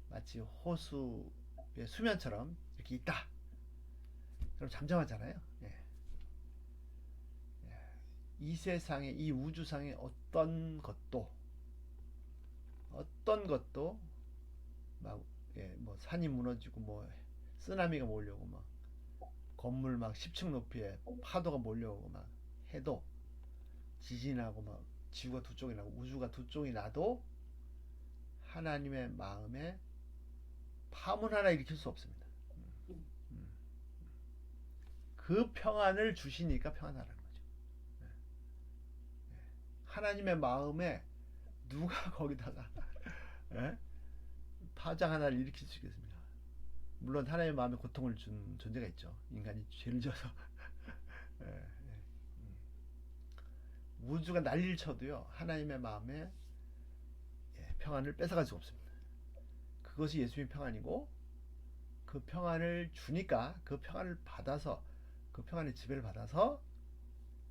마치 호수의 수면처럼 이렇게 있다. 그럼 잠잠하잖아요. 이 세상에 이 우주상에 어떤 것도 막 뭐 산이 무너지고 뭐 쓰나미가 몰려오고 막 건물 막 10층 높이에 파도가 몰려오고 막 해도 지진하고 막 지구가 두 쪽이 나고 우주가 두 쪽이 나도 하나님의 마음에 파문 하나 일으킬 수 없습니다. 그 평안을 주시니까 평안하라는 거죠. 하나님의 마음에 누가 거기다가 파장 하나를 일으킬 수 있겠습니까? 물론 하나님의 마음에 고통을 준 존재가 있죠. 인간이 죄를 져서 우주가 난리를 쳐도요 하나님의 마음에 평안을 뺏어갈 수 없습니다. 그것이 예수님의 평안이고 그 평안을 주니까 그 평안을 받아서 그 평안의 지배를 받아서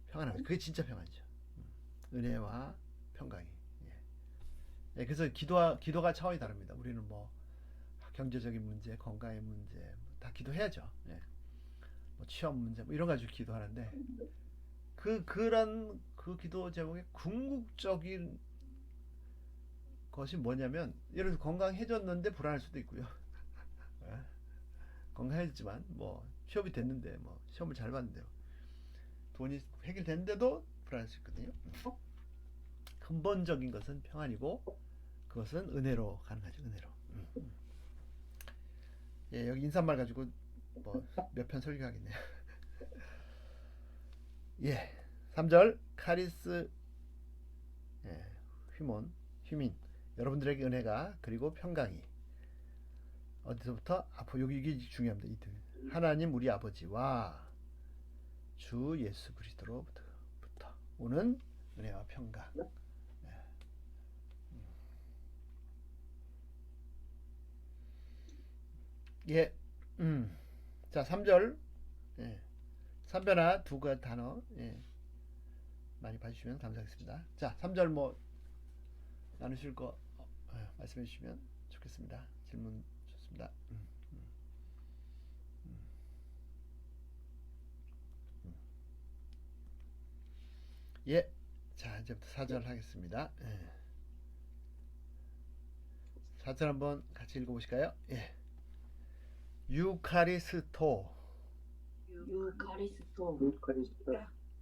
평안합니다. 그게 진짜 평안이죠. 은혜와 평강이. 그래서 기도가 차원이 다릅니다. 우리는 뭐 경제적인 문제, 건강의 문제 다 기도해야죠. 뭐 취업 문제 뭐 이런 가지고 기도하는데 그런 기도 제목의 궁극적인 것이 뭐냐면 예를 들어서 건강해졌는데 불안할 수도 있고요. 건강해졌지만 뭐 취업이 됐는데 뭐 시험을 잘 봤는데 돈이 해결됐는데도 불안할 수 있거든요. 근본적인 것은 평안이고 그것은 은혜로 가능하죠. 은혜로. 여기 인사말 가지고 뭐 몇 편 설교하겠네요. 3절 카리스 휴민 여러분들에게 은혜가 그리고 평강이 어디서부터 앞으로 여기 이게 중요합니다. 하나님 우리 아버지와 주 예수 그리스도로부터 오는 은혜와 평강. 자 3절 3변화 두 가지 단어 많이 봐주시면 감사하겠습니다. 자 3절 뭐 나누실 거 말씀해 주시면 좋겠습니다. 질문 좋습니다. 자 이제부터 4절 하겠습니다. 4절 한번 같이 읽어보실까요? 유카리스토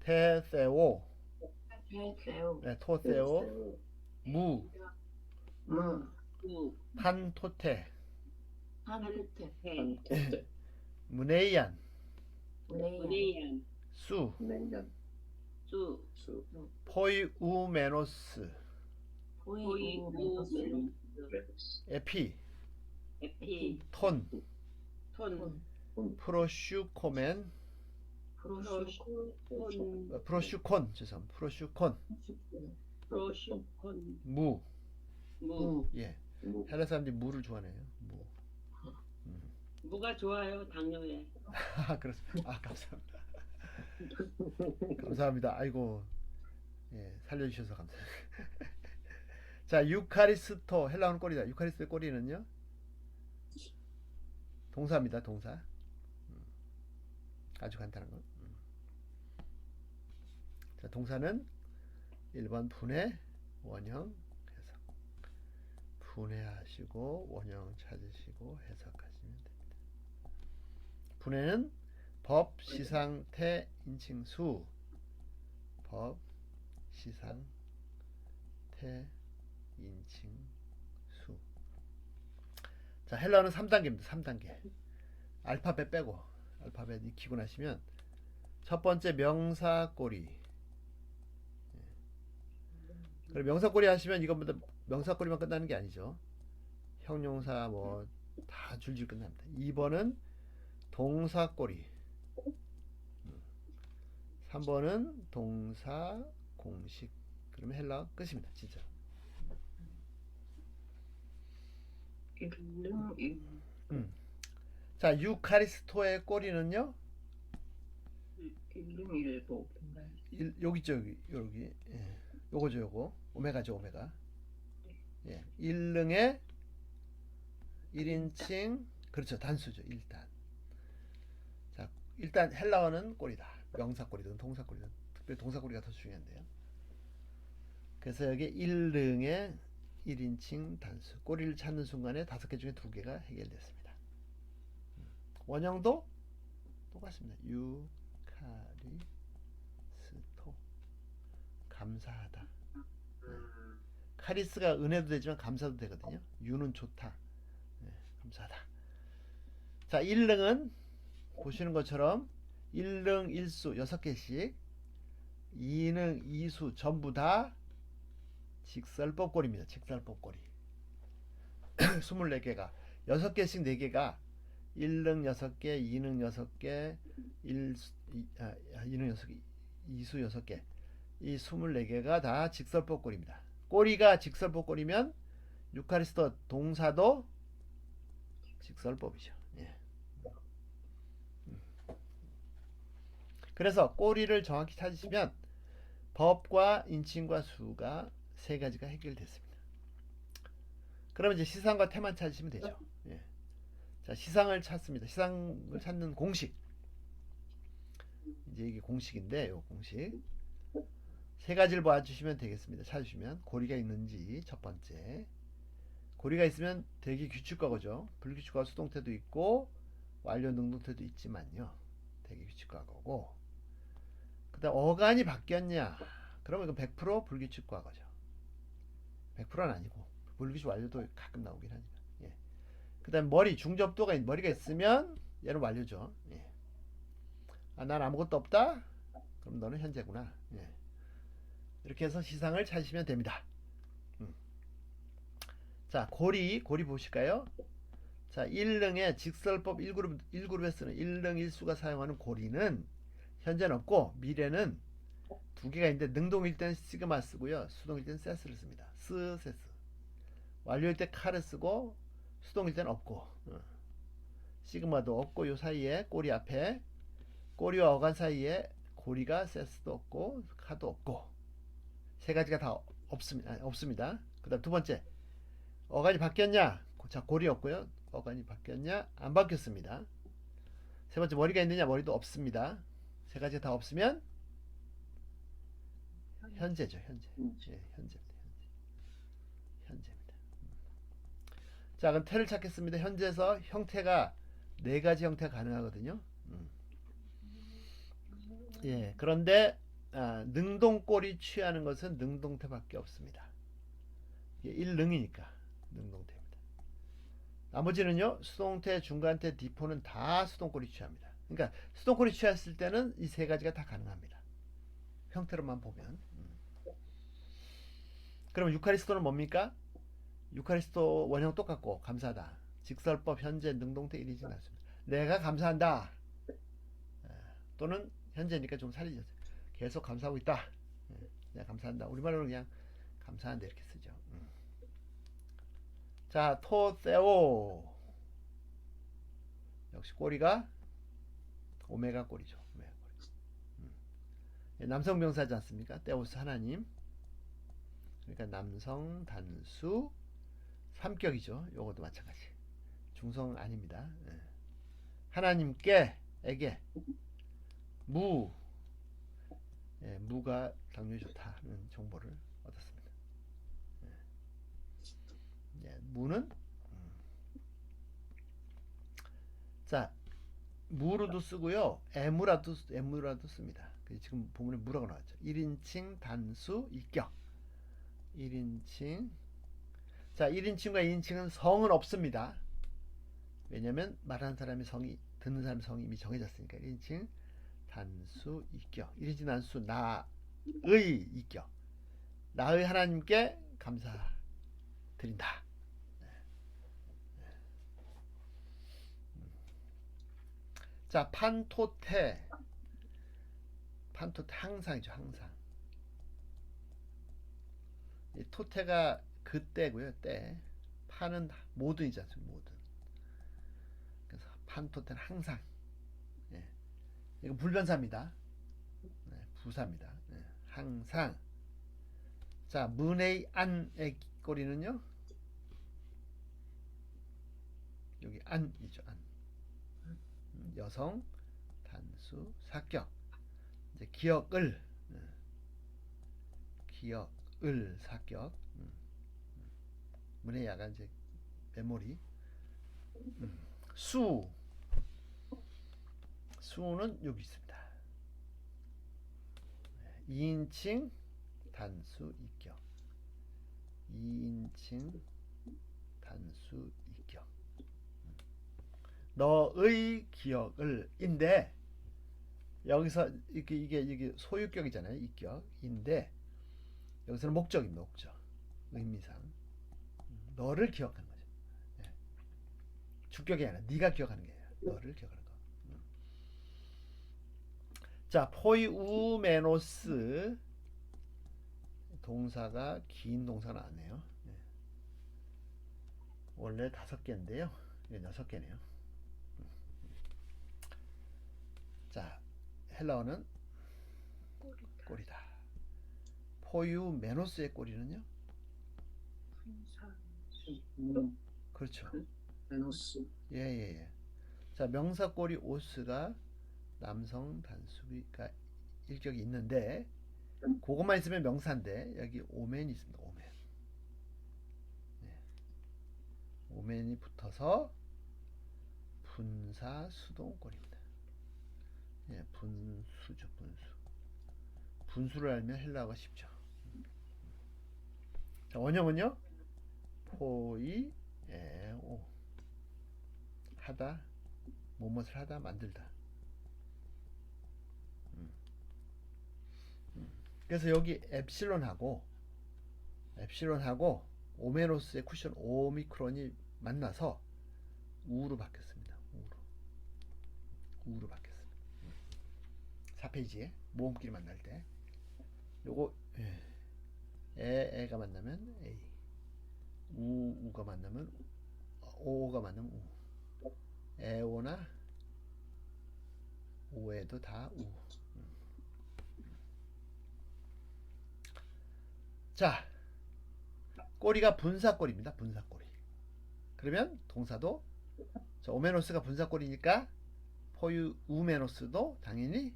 테세오 토세오 무 판토테 무네이안 수 포이우메노스 에피 톤 프로슈코멘 프로슈콘 죄송합니다. 프로슈콘 무 헬라 사람들이 무를 좋아해요. 무가 좋아요 당뇨에. 그렇습니다. 감사합니다. 감사합니다. 아이고 살려주셔서 감사합니다. 자 유카리스토 헬라어는 꼬리다. 유카리스토의 꼬리는요 동사입니다. 동사. 아주 간단한 거. 자 동사는 1번 분해 원형 해석. 분해하시고 원형 찾으시고 해석하시면 됩니다. 분해는 법, 시상, 태, 인칭, 수. 법, 시상, 태, 인칭, 수. 자 헬라어는 3단계입니다. 3단계. 알파벳 빼고 알파벳 익히고 나시면 첫 번째 명사 꼬리. 그리고 명사 꼬리 하시면 이것보다 명사 꼬리만 끝나는 게 아니죠. 형용사 뭐 다 줄줄 끝납니다. 2번은 동사 꼬리. 3번은 동사 공식. 그러면 헬라 끝입니다. 진짜. 자, 유카리스토의 꼬리는요. 여기 있죠, 여기. 예. 요거죠, 요거. 오메가죠, 오메가. 예. 1릉의 1인칭, 그렇죠, 단수죠, 일단. 자, 일단 헬라어는 꼬리다. 명사 꼬리든 동사 꼬리든. 특별히 동사 꼬리가 더 중요한데요. 그래서 여기 1릉의 1인칭 단수. 꼬리를 찾는 순간에 5개 중에 2개가 해결됐습니다. 원형도 똑같습니다. 유카리스토. 감사하다. 카리스가 은혜도 되지만 감사도 되거든요. 유는 좋다. 네, 감사하다. 자, 1릉은 보시는 것처럼 1릉 1수 6개씩, 2능 2수 전부 다 직설법꼴입니다. 직설법꼴이 24개가 6개씩 4개가 1능 6개, 2능 6개, 2능 6개, 2수 6개. 이 24개가 다 직설법꼴입니다. 꼬리가 직설법꼴이면 유카리스토 동사도 직설법이죠. 예. 그래서 꼬리를 정확히 찾으시면 법과 인칭과 수가 3가지가 해결됐습니다. 그러면 이제 시상과 태만 찾으시면 되죠. 예. 자, 시상을 찾습니다. 시상을 찾는 공식. 이제 이게 공식인데, 요 공식 3가지를 봐주시면 되겠습니다. 찾으시면 고리가 있는지. 첫 번째, 고리가 있으면 대기 규칙과거죠. 불규칙과 수동태도 있고 완료 능동태도 있지만요. 대기 규칙과거고, 그 다음 어간이 바뀌었냐, 그러면 이건 100% 불규칙과거죠. 100%는 아니고 불규칙 완료도 가끔 나오긴 하니까. 예. 그 다음 머리, 중접도가 머리가 있으면 얘는 완료죠. 예. 아, 난 아무것도 없다? 그럼 너는 현재구나. 예. 이렇게 해서 시상을 찾으시면 됩니다. 자, 고리 보실까요? 자, 1릉의 직설법 1그룹에 쓰는 1릉 1수가 사용하는 고리는 현재는 없고 미래는 2개가 있는데, 능동일 때는 시그마 쓰고요, 수동일 때는 세스를 씁니다. 세스. 완료일 때 카를 쓰고 수동일 때는 없고, 시그마도 없고, 요 사이에 꼬리 앞에 꼬리와 어간 사이에 고리가 세스도 없고 카도 없고, 3가지가 다 없습니다. 그 다음 두 번째, 어간이 바뀌었냐? 자, 고리 없고요. 어간이 바뀌었냐? 안 바뀌었습니다. 세 번째, 머리가 있느냐? 머리도 없습니다. 3가지가 다 없으면 현재죠. 현재. 예, 현재입니다. 현재입니다. 자, 그럼 태를 찾겠습니다. 현재에서 형태가 4가지 형태가 가능하거든요. 예, 그런데 능동꼴이 취하는 것은 능동태밖에 없습니다. 1능이니까 능동태입니다. 나머지는요, 수동태, 중간태, 디포는 다 수동꼴이 취합니다. 그러니까 수동꼴이 취했을 때는 이 3가지가 다 가능합니다. 형태로만 보면. 그럼 유카리스토는 뭡니까? 유카리스토 원형 똑같고 감사하다. 직설법, 현재, 능동태 1인칭 나왔습니다. 내가 감사한다. 또는 현재니까 좀 살리죠. 계속 감사하고 있다. 내가 감사한다. 우리말로는 그냥 감사한다 이렇게 쓰죠. 자, 토세오. 역시 꼬리가 오메가 꼬리죠. 오메가 꼬리. 남성 명사지 않습니까? 테오스 하나님. 그러니까 남성 단수 3격이죠. 요것도 마찬가지. 중성 아닙니다. 하나님께, 에게, 무. 예, 무가 당뇨에 좋다는 정보를 얻었습니다. 예, 무는 자, 무로도 쓰고요, 에무라도 씁니다. 지금 본문에 무라고 나왔죠. 1인칭 단수 이격. 1인칭. 자, 1인칭과 2인칭은 성은 없습니다. 왜냐면 말하는 사람의 성이 듣는 사람 성이 이미 정해졌으니까 1인칭 단수 이격. 1인칭 단수 나의 이격. 나의 하나님께 감사드린다. 자, 판토테 항상이죠. 항상. 이 토테가 그때고요. 때. 판은 모든이지 않습니까? 모든. 그래서 판토테는 항상. 예. 이거 불변사입니다. 네, 부사입니다. 네, 항상. 자, 문의 안의 꼬리는요. 여기 안이죠. 안. 여성 단수 사격. 이제 기억을 사격. 문의 야가 이제 메모리. 수는 여기 있습니다. 2인칭 단수 이격. 2인칭 단수 이격. 너의 기억을 인데 여기서 이게 소유격이잖아요. 이격인데 여기서는 목적입니다. 목적. 의미상 너를 기억하는 거죠. 네. 주격이 아니라 네가 기억하는 게 아니라 너를 기억하는 거. 자, 포이우메노스 동사가 긴 동사 나왔네요. 네. 원래 5개인데요. 6개네요. 자, 헬라어는 꼬리다. 포유메노스의 꼬리는요? 그렇죠. 메노스. 예. 자, 명사 꼬리 오스가 남성 단수가 일격이 있는데 그것만 있으면 명사인데 여기 오멘이 있습니다. 오멘. 네. 오멘이 붙어서 분사 수동 꼬리입니다. 예, 분수죠. 분수를 알면 헬라어가 쉽죠. 자, 원형은요? 포이 에오 하다, 무엇을 하다, 만들다. 그래서 여기 엡실론하고 오메노스의 쿠션 오미크론이 만나서 우로 바뀌었습니다. 우로 바뀌었습니다. 4페이지에 모음끼리 만날 때 요거 에가 만나면 A, 우가 만나면 오가 만나면 우, 에오나 오에도 다 우. 자, 꼬리가 분사꼬리입니다. 분사꼬리. 그러면 동사도 자, 오메노스가 분사꼬리니까 포유 우메노스도 당연히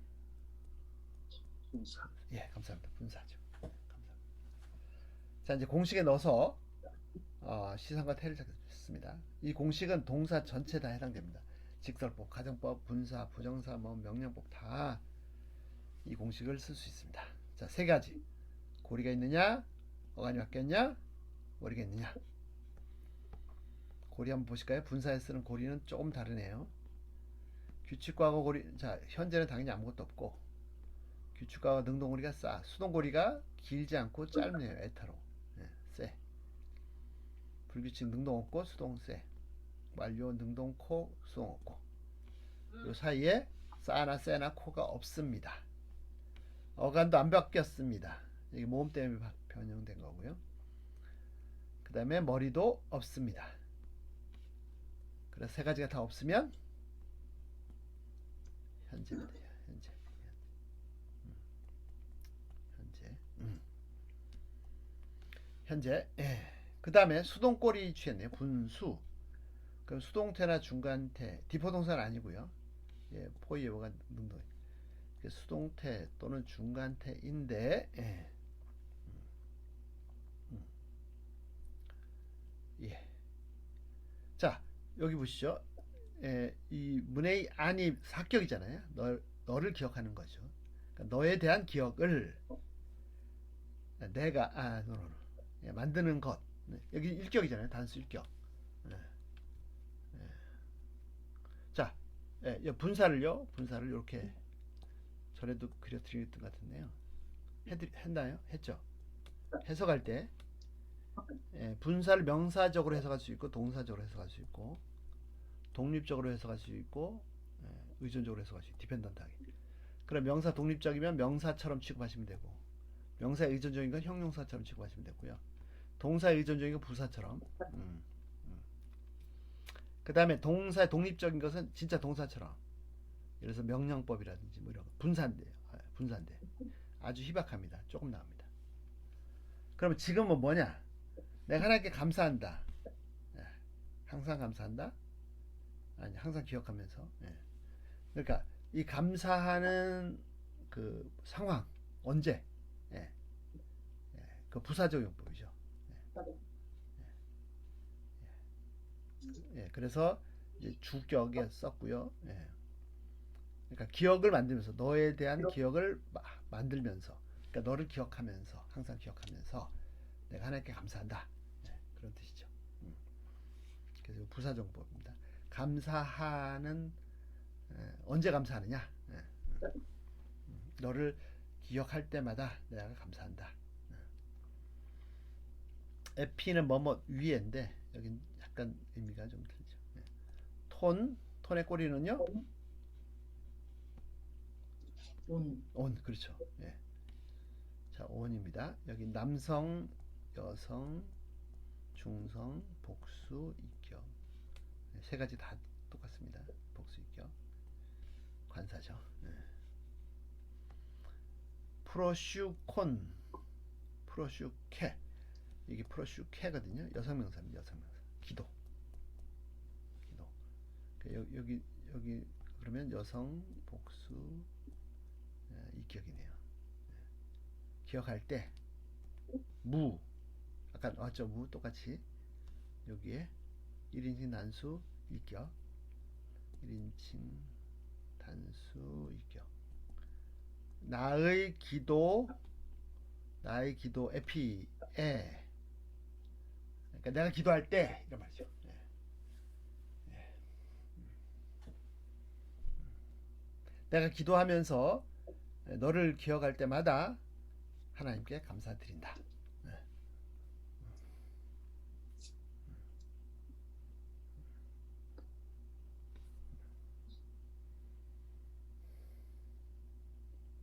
분사. 예, 감사합니다. 분사죠. 감사합니다. 자, 이제 공식에 넣어서 시상과 태를 찾겠습니다. 이 공식은 동사 전체 다 해당됩니다. 직설법, 가정법, 분사, 부정사, 명령법 다 이 공식을 쓸 수 있습니다. 자, 3가지. 고리가 있느냐, 어간이 바뀌었냐, 머리가 있느냐. 고리 한번 보실까요? 분사에 쓰는 고리는 조금 다르네요. 규칙과거 고리, 자, 현재는 당연히 아무것도 없고, 규칙과거 능동고리가 싸, 수동고리가 길지 않고 짧네요. 에타로. 네, 세. 불규칙 능동 없고 수동 세. 완료 능동 코 수동 없고. 요 사이에 싸나 세나 코가 없습니다. 어간도 안 바뀌었습니다. 이게 모음 때문에 변형된 거고요. 그 다음에 머리도 없습니다. 그래서 3가지가 다 없으면 현재가 돼요. 현재. 예. 그 다음에 수동꼴이 취했네요. 분수. 그럼 수동태나 중간태, 디포동사는 아니고요. 예, 포이에오가 능동. 수동태 또는 중간태인데, 예. 예. 자, 여기 보시죠. 예, 이 문의 안이 사격이잖아요. 너를 기억하는 거죠. 그러니까 너에 대한 기억을 내가 예, 만드는 것. 네, 여기 일격이잖아요. 단수 일격. 네. 네. 자, 예, 이 분사를요. 분사를 이렇게 전에도 그려드렸던 것 같은데요. 했나요? 했죠. 해석할 때 예, 분사를 명사적으로 해석할 수 있고 동사적으로 해석할 수 있고 독립적으로 해석할 수 있고 예, 의존적으로 해석할 수 있고 디펜던트하게. 그럼 명사 독립적이면 명사처럼 취급하시면 되고 명사 의존적인 건 형용사처럼 취급하시면 되고요. 동사 의존적인 건 부사처럼. 그 다음에 동사 독립적인 것은 진짜 동사처럼. 예를 들어서 명령법이라든지 뭐 이런 거. 분사인데요. 분사인데 아주 희박합니다. 조금 나옵니다. 그러면 지금은 뭐냐? 내가 하나님께 감사한다. 예, 항상 감사한다. 아니 항상 기억하면서. 예. 그러니까 이 감사하는 그 상황 언제? 예. 예. 그 부사적 용법이죠. 예. 예. 그래서 이제 주격에 썼고요. 예. 그러니까 기억을 만들면서 너에 대한 기억을 만들면서, 그러니까 너를 기억하면서 항상 기억하면서 내가 하나님께 감사한다. 예. 그런 뜻이죠. 그래서 부사정법입니다. 감사하는 언제 감사하느냐? 너를 기억할 때마다 내가 감사한다. 에피는 뭐뭐 위에인데 여긴 약간 의미가 좀 틀리죠. 톤의 꼬리는요? 온 그렇죠. 예. 자, 온입니다. 여기 남성, 여성, 중성, 복수, 이격 세 가지 다 똑같습니다. 복수, 이격 관사죠. 예. 프로슈콘, 프로슈케 이게 프로슈케거든요. 여성명사입니다. 여성명사. 기도. 여기 그러면 여성, 복수, 이격이네요. 기억할 때 무 아까 나왔죠. 무 똑같이 여기에 1인칭 단수 이격 1인칭 단수 이격 나의 기도 에피에 그러니까 내가 기도할 때 이런 말이죠. 내가 기도하면서 너를 기억할 때마다 하나님께 감사드린다.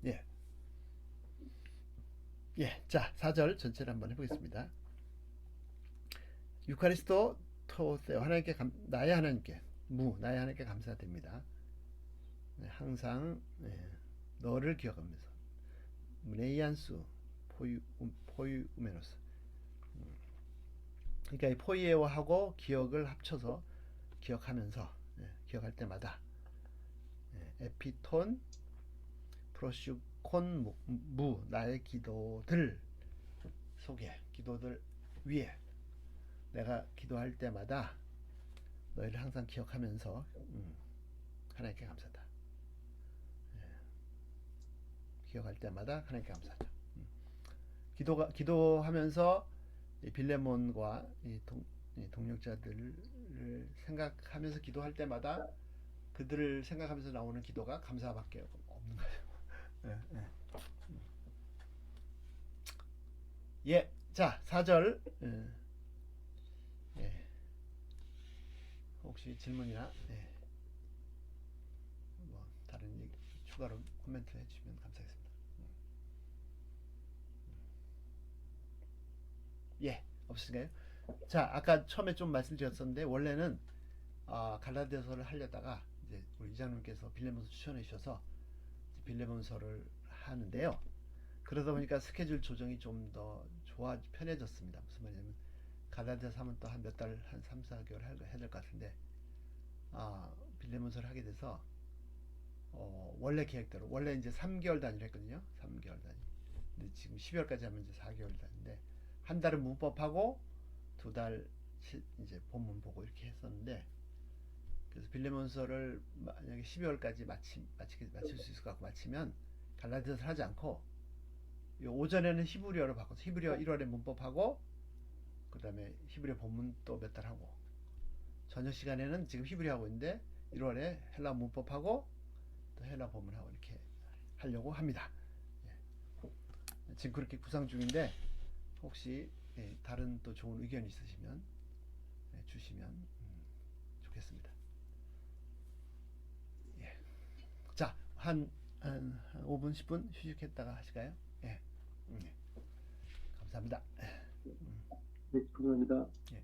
예. 예. 자, 4절 전체를 한번 해보겠습니다. 유카리스토 토세요. 하나님께 나의 하나님께 나의 하나님께 감사드립니다. 네, 항상 너를 기억하면서 네이안수 포유메노스 그러니까 이 포이에오하고 기억을 합쳐서 기억하면서 기억할 때마다 에피톤 프로슈콘 무 나의 기도들 속에 기도들 위에 내가 기도할 때마다 너희를 항상 기억하면서 하나님께 감사하다. 기억할 때마다 하나님께 감사하다. 기도하면서 빌레몬과 동력자들을 생각하면서 기도할 때마다 그들을 생각하면서 나오는 기도가 감사밖에 없는 거예요. 예, 자 4절 혹시 질문이나 뭐 다른 얘기 추가로 코멘트 해주시면 감사하겠습니다. 예, 없으신가요? 자, 아까 처음에 좀 말씀드렸었는데 원래는 갈라디아서를 하려다가 이제 우리 이장님께서 빌레몬서 추천해 주셔서 빌레몬서를 하는데요. 그러다 보니까 스케줄 조정이 좀 더 편해졌습니다. 무슨 말이냐면 갈라디아서 하면 또 한 몇 달, 한 3, 4개월 해야 될 것 같은데 빌레몬서를 하게 돼서 원래 계획대로 원래 이제 3개월 단위로 했거든요. 3개월 단위. 근데 지금 12월까지 하면 이제 4개월 단위인데 한 달은 문법하고 2달 이제 본문 보고 이렇게 했었는데 그래서 빌레몬서를 만약에 12월까지 마칠 수 있을 것 같고 마치면 갈라디아서를 하지 않고 오전에는 히브리어로 바꿔서 히브리어 1월에 문법하고 그 다음에 히브리어 본문 또 몇 달 하고 저녁 시간에는 지금 히브리어 하고 있는데 1월에 헬라 문법하고 또 헬라 본문하고 이렇게 하려고 합니다. 예. 지금 그렇게 구상 중인데 혹시 다른 또 좋은 의견 있으시면 주시면 좋겠습니다. 예. 자, 한 5분, 10분 휴식했다가 하실까요? 예. 감사합니다. 네, 감사합니다. 예.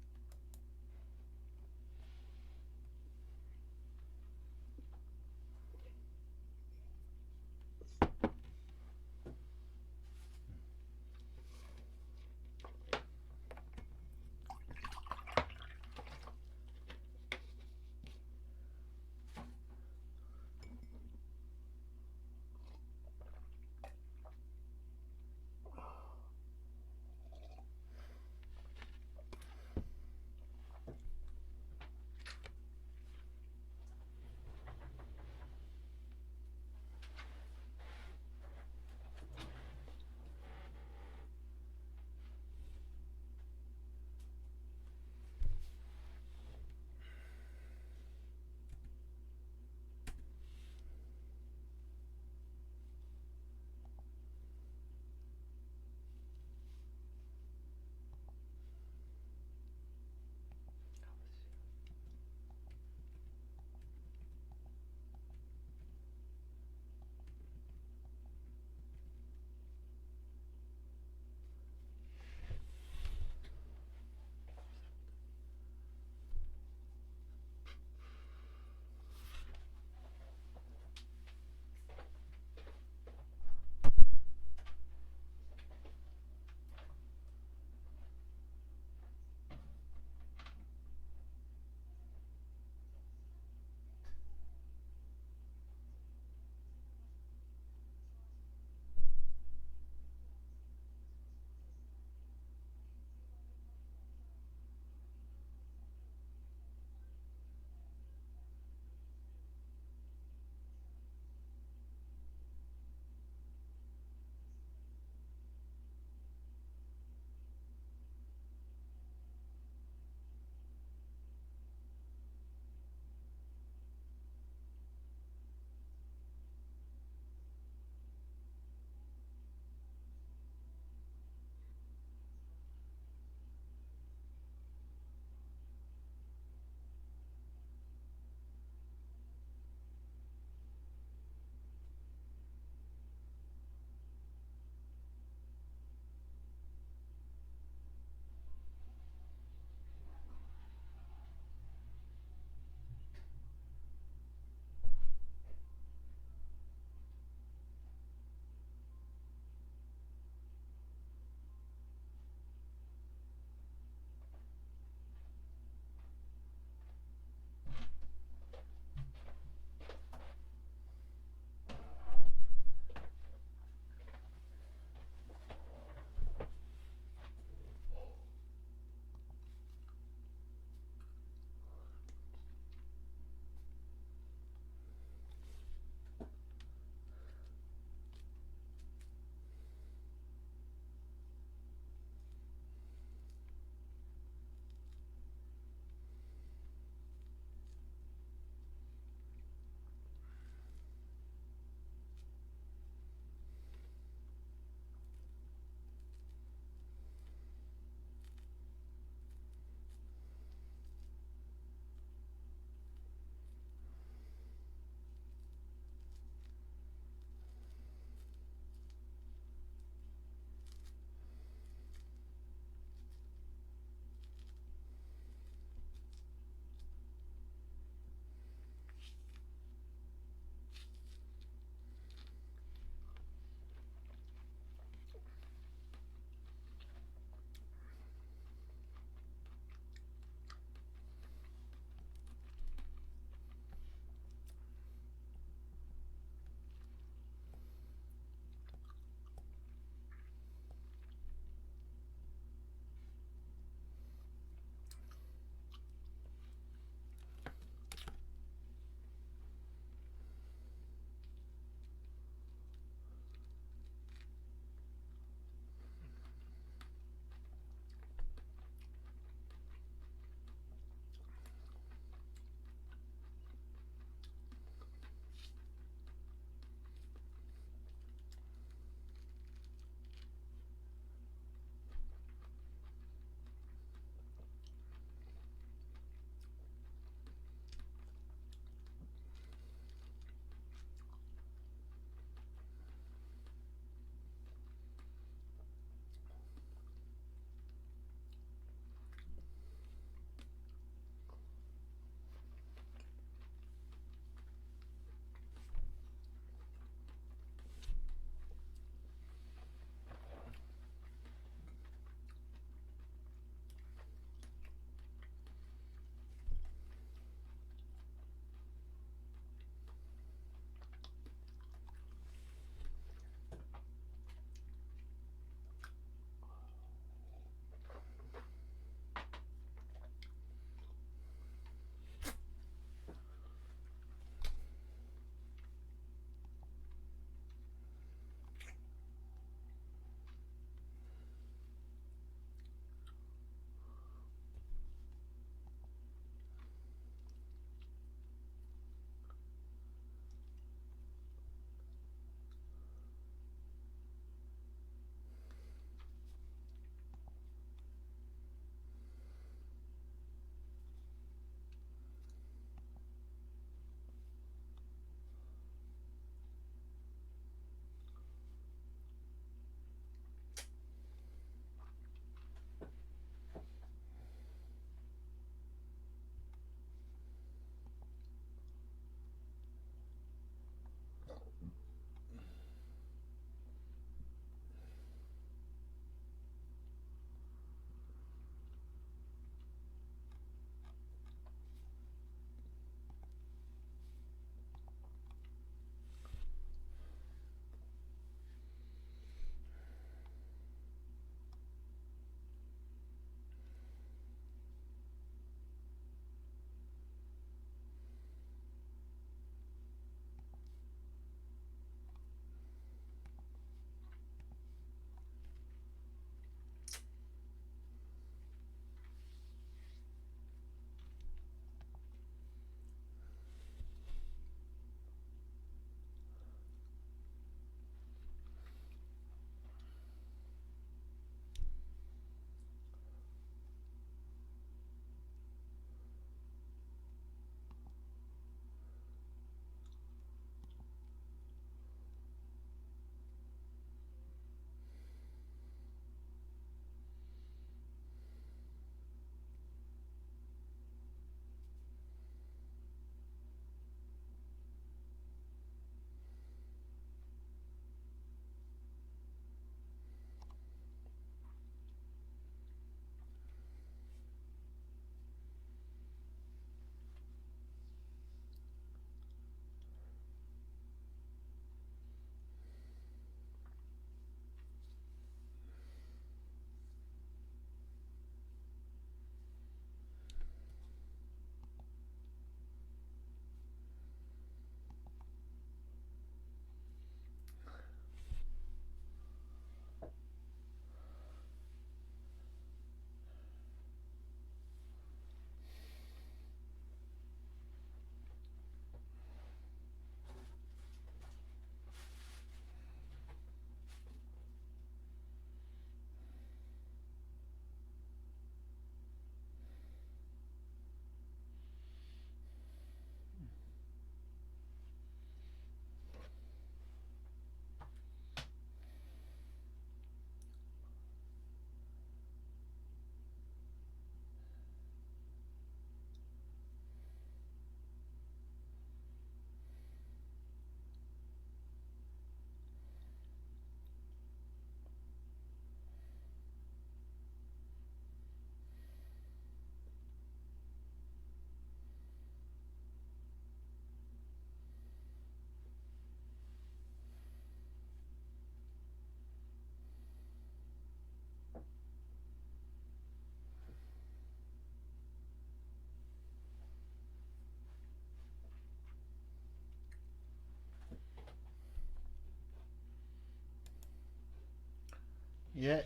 예,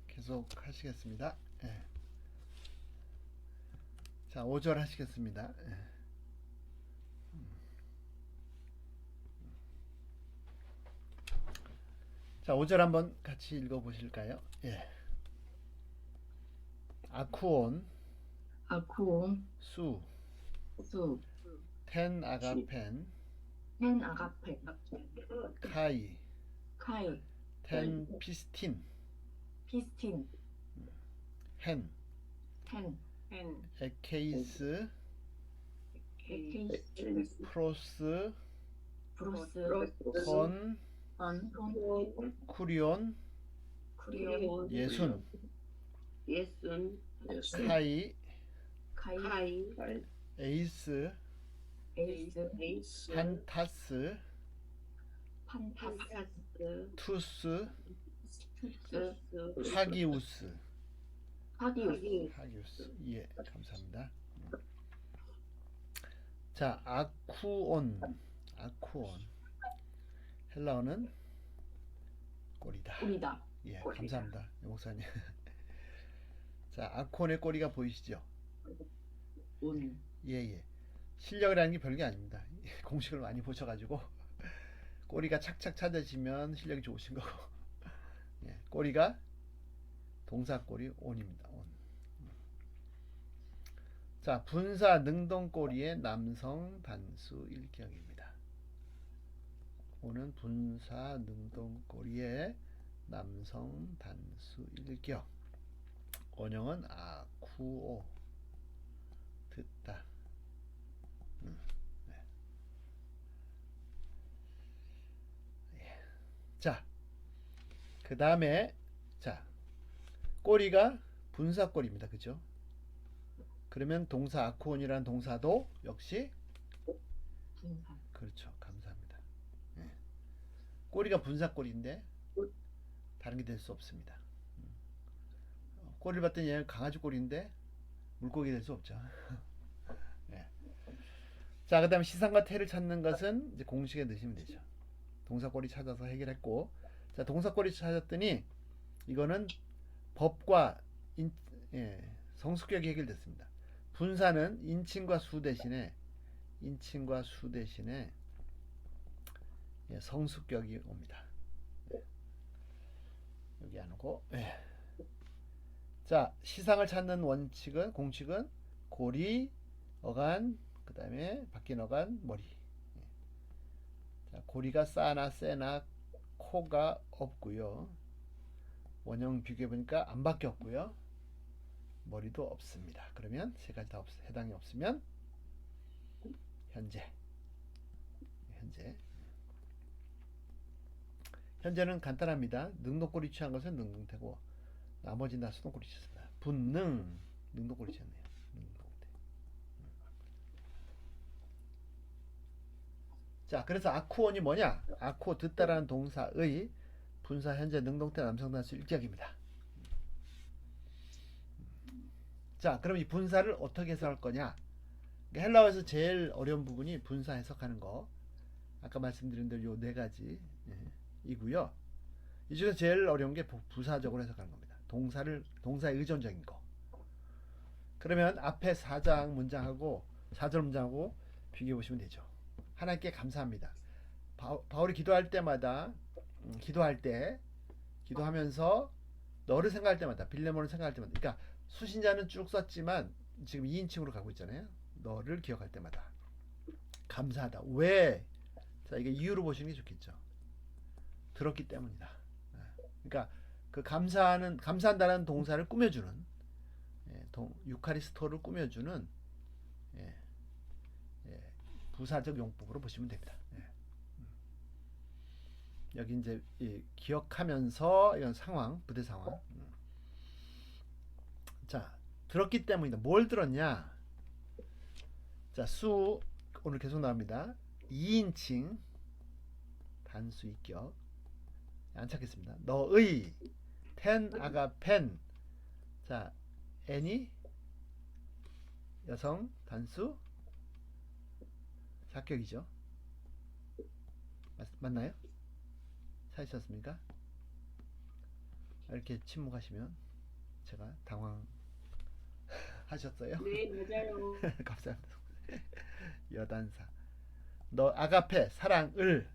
계속 하시겠습니다. 예. 자, 5절 하시겠습니다. 예. 자, 5절 한번 같이 읽어 보실까요? 예. 아쿠온, 아쿠온, 수, 수, 텐 아가펜, 펜 아가페, 카이, 카이, 텐 피스틴, 피스틴, 헨, 펜, 에케이스, 에케이스, 프로스, 브로스, 건, 건, 쿠리온, 쿠리온, 예순, 예순, 카이, 카이, 에이스, 에이스, 판타스, 판타스, 판타스, 투스, 투스, 하기우스. 하기우스, 하기우스. 예, 감사합니다. 자, 아쿠온. 아쿠온. 헬라어는 꼬리다. 꼬리다, 예, 꼬리다. 감사합니다. 목사님. 자, 아쿠온의 꼬리가 보이시죠? 온, 예, 예. 실력이라는 게 별게 아닙니다. 공식을 많이 보셔가지고 꼬리가 착착 찾아지면 실력이 좋으신 거고. 예, 꼬리가 동사 꼬리 온입니다. 온. 자, 분사 능동꼬리의 남성 단수 일격입니다. 오는 분사 능동꼬리의 남성 단수 일격. 원형은 아쿠오. 듣다. 네. 예. 자, 그 다음에 자, 꼬리가 분사 꼬리입니다. 그죠? 그러면 동사 아쿠온이라는 동사도 역시 분사, 그렇죠. 감사합니다. 예. 꼬리가 분사 꼬리인데 다른 게 될 수 없습니다. 꼬리를 봤더니 얘는 강아지 꼬리인데 물고기 될 수 없죠. 예. 자, 그 다음에 시상과 태를 찾는 것은 이제 공식에 넣으시면 되죠. 동사 꼬리 찾아서 해결했고, 자, 동사 꼬리 찾았더니 이거는 법과 성수격이 해결됐습니다. 분사는 인칭과 수 대신에 성수격이 옵니다. 여기 안 오고. 자, 시상을 찾는 공식은 고리, 어간, 그 다음에 바뀐 어간, 머리. 자, 고리가 싸나 세나 코가 없고요. 원형 비교해보니까 안 바뀌었고요. 머리도 없습니다. 그러면 세 가지 다 해당이 없으면 현재는 간단합니다. 능동꼬리 취한 것은 능동태고 나머지는 다 수동꼬리 취했습니다. 분능 능동꼬리 취했네요. 능동태. 자, 그래서 아쿠온이 뭐냐? 아쿠오 듣다라는 동사의 분사 현재 능동태 남성단수 일격입니다. 자, 그럼 이 분사를 어떻게 해석할 거냐? 헬라어에서 제일 어려운 부분이 분사 해석하는 거. 아까 말씀드린 대로 요 네 가지 이고요. 이 중에서 제일 어려운 게 부사적으로 해석하는 겁니다. 동사의 의존적인 거. 그러면 앞에 4장 문장하고 4절 문장하고 비교해 보시면 되죠. 하나님께 감사합니다. 바울이 기도할 때마다 기도하면서 너를 생각할 때마다 빌레몬을 생각할 때마다, 그러니까 수신자는 쭉 썼지만 지금 2인칭으로 가고 있잖아요. 너를 기억할 때마다 감사하다. 왜? 자, 이게 이유로 보시는 게 좋겠죠. 들었기 때문이다. 그러니까 그 감사한다는 동사를 꾸며주는 유카리스토를 꾸며주는 부사적 용법으로 보시면 됩니다. 여기 이제 기억하면서 이런 상황, 부대 상황. 자, 들었기 때문이다. 뭘 들었냐? 자, 수 오늘 계속 나옵니다. 2인칭 단수 있격. 안 찾겠습니다. 너의 텐 아가펜. 자, 애니 여성 단수 사격이죠. 맞나요? 찾으셨습니까? 이렇게 침묵하시면 제가 당황하셨어요? 네, 맞아요. 감사합니다. 여단사. 너 아가페 사랑을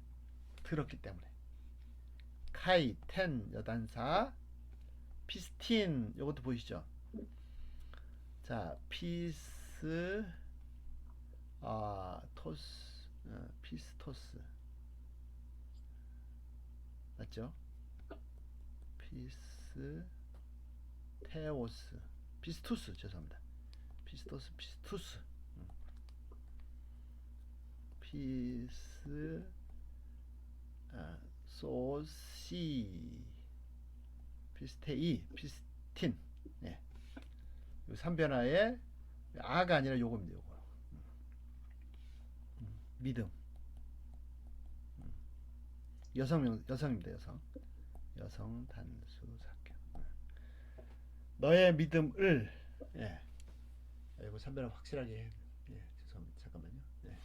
들었기 때문에. 카이 텐 여단사. 피스틴 이것도 보이시죠? 자, 피스 토스 피스토스 맞죠? 피스테오스 피스투스 죄송합니다. 피스토스 피스투스 피스 소시 피스테이 피스틴 네. 3변화에 아가 아니라 요겁니다. 요거 믿음 여성입니다. 여성 단수 사격 너의 믿음을 예. 이거 3변화 확실하게 예. 죄송합니다. 잠깐만요. 네.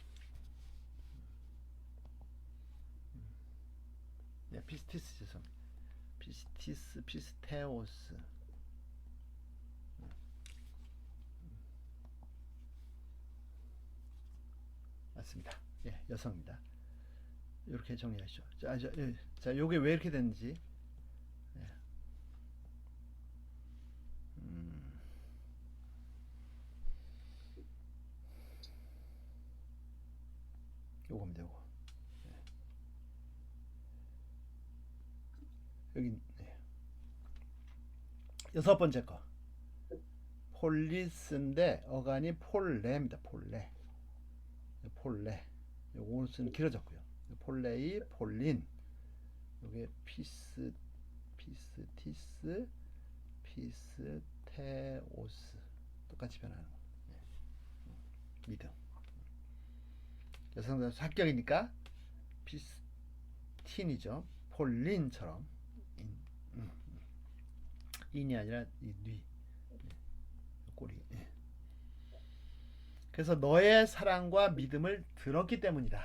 네, 피스티스 죄송합니다. 피스티스 피스테오스 맞습니다. 예, 여성입니다. 이렇게 정리하시죠. 자, 요게 왜 이렇게 됐는지. 예. 요겁니다. 요거. 예. 여기 예. 6번째 거. 폴리스인데 어간이 폴레입니다. 폴레. 요거는 길어졌고요. 폴레이, 폴린. 요게 피스티스, 피스테오스. 똑같이 변하는 거. 네. 믿음. 여성들 합격이니까 피스틴이죠. 폴린처럼 인이 아니라 이 뉘. 꼬리. 예. 그래서 너의 사랑과 믿음을 들었기 때문이다.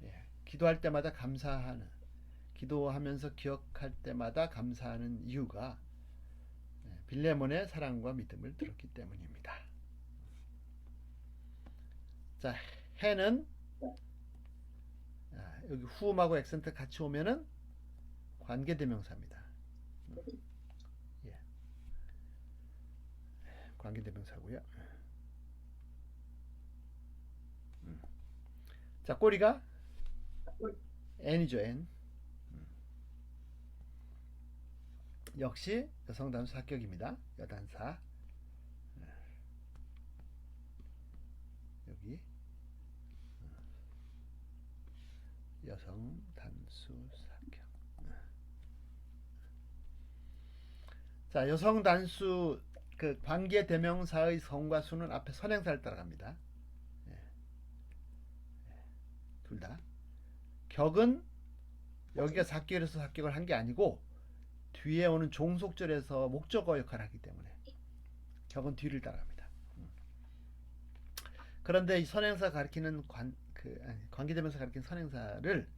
예. 기도할 때마다 감사하는, 기도하면서 기억할 때마다 감사하는 이유가 빌레몬의 사랑과 믿음을 들었기 때문입니다. 자, 해는 여기 후음하고 액센트 같이 오면은 관계대명사입니다. 예. 관계대명사고요. 자, 꼬리가 n이죠. n. 역시 여성 단수 합격입니다. 여단사. 여기 여성 단수 합격. 자, 여성 단수 그 관계 대명사의 성과 수는 앞에 선행사를 따라갑니다. 둘 다. 격은 여기가 사격에서 합격을 한 게 아니고 뒤에 오는 종속절에서 목적어 역할을 하기 때문에 격은 뒤를 따라갑니다. 그런데 이 선행사 가리키는 관계대명사 가리키는 선행사를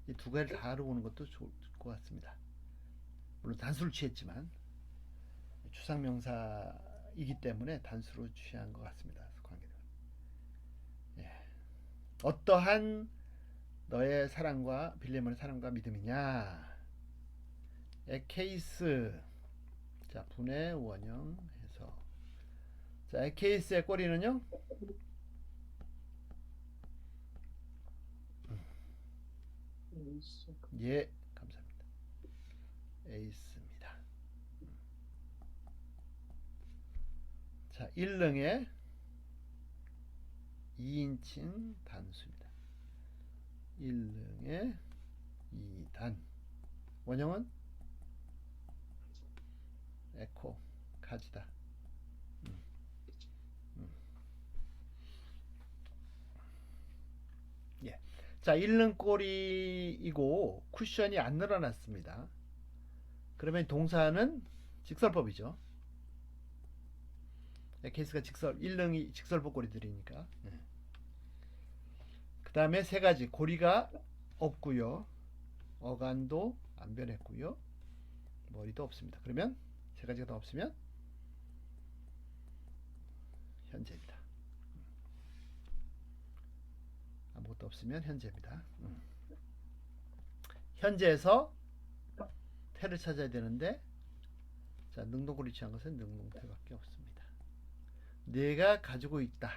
이 두 가지를 다루는 것도 좋을 것 같습니다. 물론 단수를 취했지만 추상명사이기 때문에 단수로 취한 것 같습니다. 관계대명사. 예. 어떠한 너의 사랑과 빌레몬의 사랑과 믿음이냐? 에케이스. 자, 분해 원형 해서. 자, 에케이스의 꼬리는요? 예, 감사합니다. 에이스입니다. 자, 1능의 2인칭 단수입니다. 1능의 2단. 원형은 에코, 가지다. 예. 자, 1능 꼬리이고 쿠션이 안 늘어났습니다. 그러면 동사는 직설법이죠. 케이스가 1능이 직설법 꼬리들이니까. 그 다음에 세 가지. 고리가 없고요. 어간도 안 변했고요. 머리도 없습니다. 그러면 세 가지가 다 없으면 현재입니다. 아무것도 없으면 현재입니다. 현재에서 태를 찾아야 되는데, 자, 능동구리 취한 것은 능동태밖에 없습니다. 내가 가지고 있다.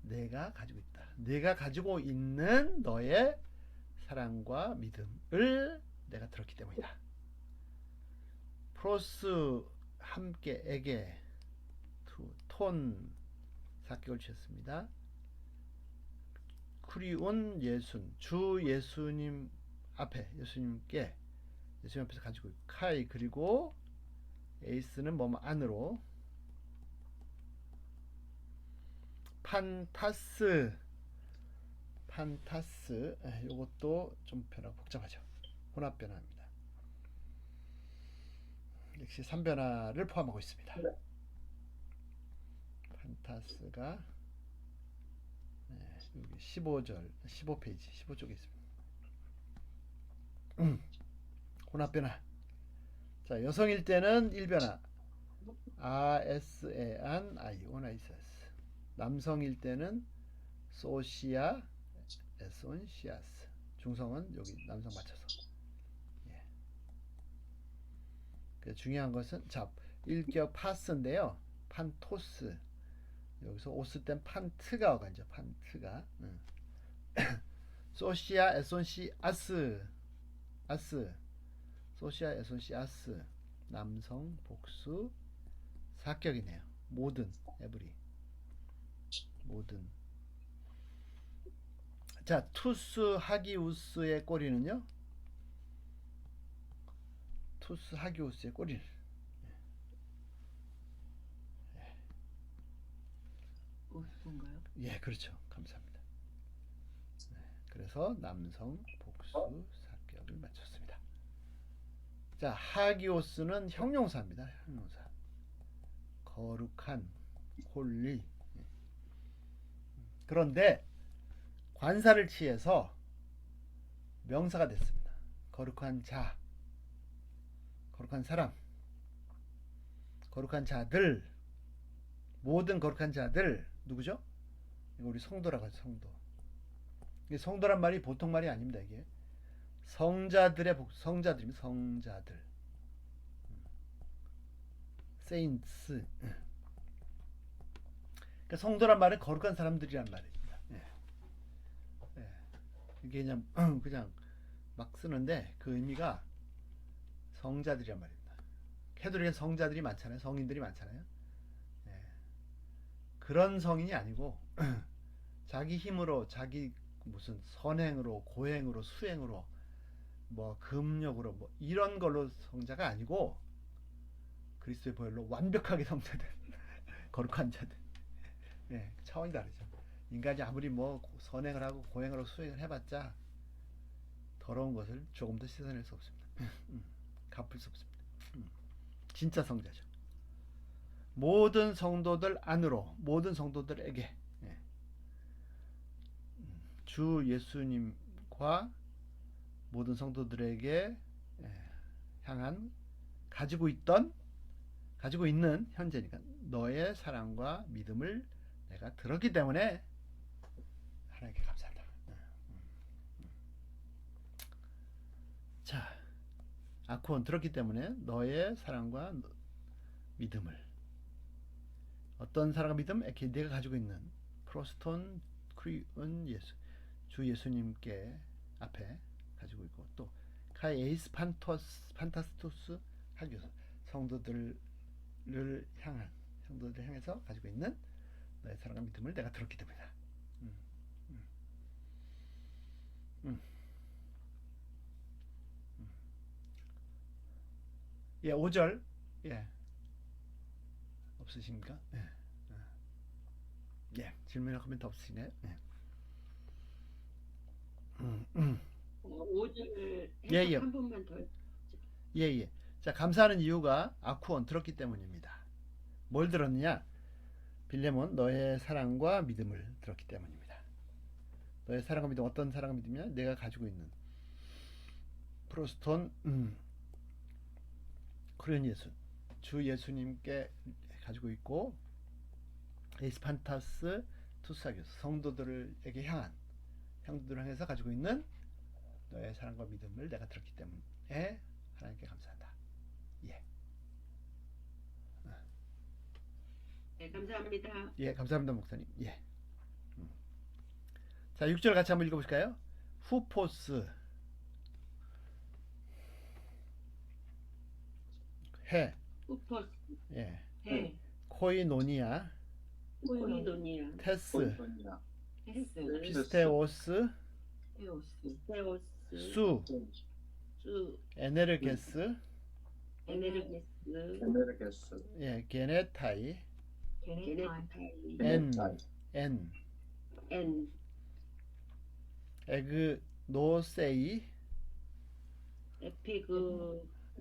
내가 가지고 있다. 내가 가지고 있는 너의 사랑과 믿음을 내가 들었기 때문이다. 프로스 함께 에게 톤 4개월 취했습니다. 쿠리온 예순 주 예수님 앞에 예수님께 예수님 앞에서 가지고 있고 카이 그리고 에이스는 뭐뭐 안으로 판타스 요것도 좀 변화가 복잡하죠. 혼합 변화입니다. 역시 3변화를 포함하고 있습니다. 판타스가 여기 15절 15페이지 15쪽에 있습니다. 혼합 변화. 자, 여성일 때는 1변화 아에스에안 아이오나이세스. 남성일 때는 소시아 에손 시아스. 중성은 여기 남성 맞춰서. 예. 그 중요한 것은 자, 일격 파스인데요. 판토스. 여기서 오스 땐 판트가 오간죠. 판트가. 소시아 에손 시아스. 소시아 에손 시아스. 남성 복수 사격이네요. 모든 에브리. 모든. 자, 투스 하기우스의 꼬리는요. 투스 하기우스의 꼬리는 우스인가요? 예, 그렇죠. 감사합니다. 네, 그래서 남성 복수 사격을 맞췄습니다. 자, 하기오스는 형용사입니다. 형용사. 거룩한, 홀리. 그런데 관사를 취해서 명사가 됐습니다. 거룩한 자, 거룩한 사람, 거룩한 자들, 모든 거룩한 자들 누구죠? 이거 우리 성도라고 하죠. 성도. 이게 성도란 말이 보통 말이 아닙니다. 이게 성자들의 성자들입니다. 성자들. 세인츠. 그러니까 성도란 말은 거룩한 사람들이란 말입니다. 예. 예. 이게 그냥 막 쓰는데 그 의미가 성자들이란 말입니다. 캐톨릭엔 성자들이 많잖아요. 성인들이 많잖아요. 예. 그런 성인이 아니고 자기 힘으로 자기 무슨 선행으로 고행으로 수행으로 뭐 금력으로 뭐 이런 걸로 성자가 아니고 그리스도의 보혈로 완벽하게 성자들 거룩한 자들. 예, 차원이 다르죠. 인간이 아무리 뭐 선행을 하고 고행을 하고 수행을 해봤자 더러운 것을 조금 더 씻어낼 수 없습니다. 갚을 수 없습니다. 진짜 성자죠. 모든 성도들 안으로 모든 성도들에게 예. 주 예수님과 모든 성도들에게 예, 향한 가지고 있는 현재니까 너의 사랑과 믿음을 내가 들었기 때문에 하나님께 감사한다. 자, 아쿠온 들었기 때문에 너의 사랑과 믿음을 어떤 사랑과 믿음? 이렇게 내가 가지고 있는 프로스톤 크리온 예수 주 예수님께 앞에 가지고 있고 또 카이에이스 판타스토스 하기서 성도들을 향해서 가지고 있는 너의 사랑과 믿음을 내가 들었기 때문이다. 예, 5절. 예. 없으십니까? 예. 예. 질문이나 코멘트 없으시네요. 예. 5절 예, 예. 한 번만 더. 예. 자, 감사하는 이유가 아쿠온 들었기 때문입니다. 뭘 들었느냐? 빌레몬 너의 사랑과 믿음을 들었기 때문입니다. 너의 사랑과 믿음 어떤 사랑과 믿음이냐? 내가 가지고 있는 프로스톤 그런 예수, 주 예수님께 가지고 있고, 에스판타스 투사교스, 성도들에게 향도들을 향해서 가지고 있는 너의 사랑과 믿음을 내가 들었기 때문에 하나님께 감사한다. 예. 네, 감사합니다. 예, 감사합니다, 목사님. 예. 자, 6절 같이 한번 읽어보실까요? 후포스, 해, 후포스, 예, 해, 코이노니아, 코이노니아, 테스, 헤스, 피스테오스, 테오스, 세오스, 수, 수, 에네르게스, 에네르게스, 예, 게네타이, 게네타이, 엔, 엔, 에그노세이,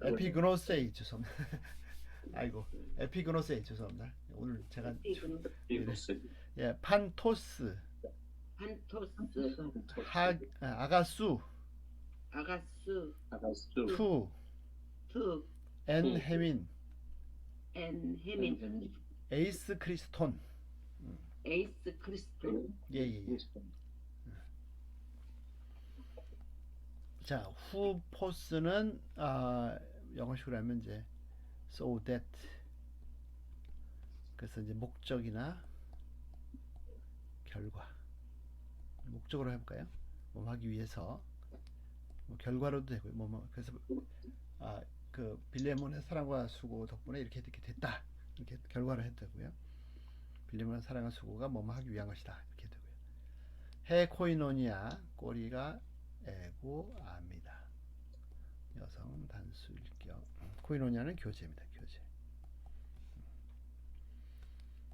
에피그노세이, 죄송합니다. 아이고, 에피그노세이, 죄송합니다. 오늘 제가 예, 판토스, 판토스, 아가수, 아가스, 투, 투, 엔헤민, 엔헤민, 에이스 크리스톤. 에이스 크리스토, 예. 자, 후포스는 영어식으로 하면 이제 so that, 그래서 이제 목적이나 결과, 목적으로 해볼까요? 뭐 하기 위해서, 뭐 결과로도 되고요. 그래서 그 빌레몬의 사랑과 수고 덕분에 이렇게 됐다, 이렇게 결과로 해도 되고요. 빌레몬의 사랑과 수고가 뭐 하기 위한 것이다, 이렇게 되고요. 해 코이노니아, 꼬리가 에고 아입니다. 여성 단수 일격. 코이노니아는 교제입니다. 교제.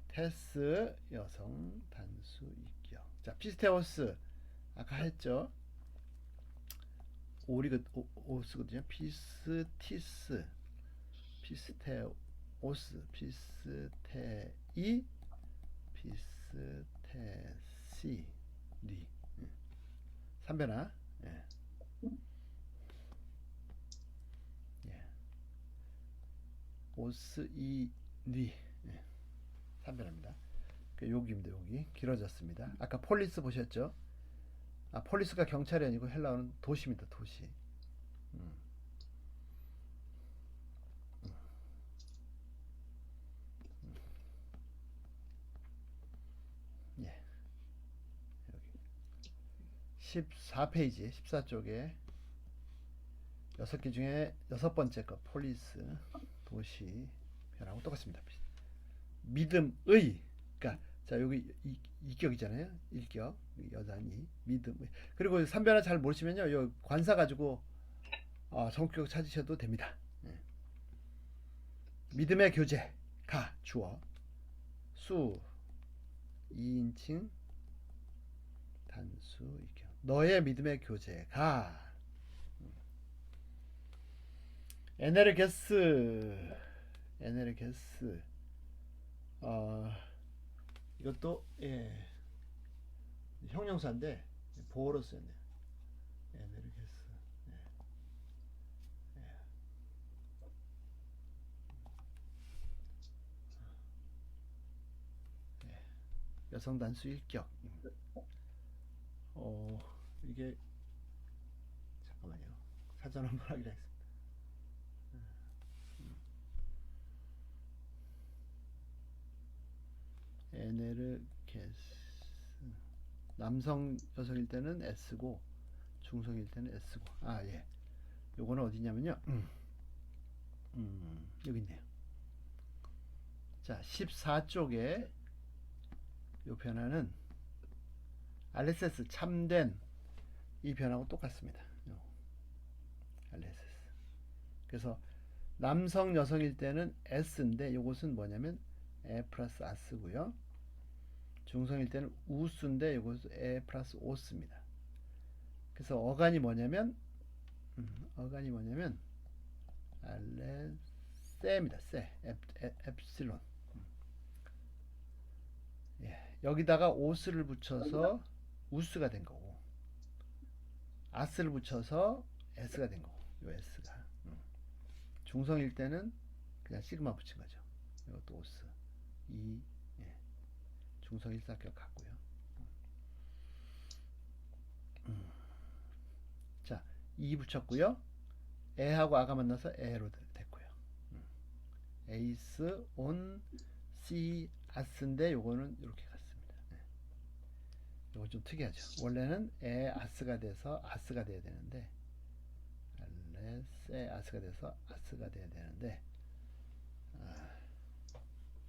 테스 여성 단수 일격. 자, 피스테오스 아까 했죠. 오스거든요. 피스티스, 피스테오스, 피스테이, 피스테시, 리. 3변화. 예. 오스 이 니. 예. 3변화입니다. 여기입니다. 여기 길어졌습니다. 아까 폴리스 보셨죠? 폴리스가 경찰이 아니고 헬라어는 도시입니다. 도시. 예. 여기 14페이지 14쪽에 6개 중에 6번째 거 폴리스, 도시 변하고 똑같습니다. 믿음의, 그러니까 자 여기 이격이잖아요. 일격, 여단이 믿음. 그리고 3변화 잘 모르시면요, 요 관사 가지고 성격 찾으셔도 됩니다. 예. 믿음의 교제, 가 주어, 수 2인칭 단수 이격, 너의 믿음의 교제, 가. 에네르게스, 이것도 형용사인데 보어로 쓰였네요. 에네르게스. 여성 단수 일격. 이게 잠깐만요. 사전 한번 하기로 했습니다. 에네르게스. 남성 여성일 때는 S고 중성일 때는 S고. 예. 요거는 어디냐면요. 여기 있네요. 자, 14쪽에 요 변화는 알레세스, 참된, 이 변화하고 똑같습니다. 알레세스. 그래서 남성 여성일 때는 S인데 요것은 뭐냐면 에 플러스 아스고요. 중성일 때는 우수인데 이것은 에 플러스 오스입니다. 그래서 어간이 뭐냐면 알레세입니다. 세, 엡실론. 여기다가 오스를 붙여서 우스가 된 거고, 아스를 붙여서 s가 된 거고, 요 s가 중성일 때는 그냥 시그마 붙인 거죠. 이것도 오스. 이, 예. 중성 일사격 같고요. 자, 이 붙였고요. 에하고 아가 만나서 에로 됐고요. 에이스, 온, C, 아스인데 요거는 이렇게 갔습니다. 요거 좀 특이하죠. 원래는 에, 아스가 돼서 아스가 돼야 되는데 알레세 아스가 돼서 아스가 돼야 되는데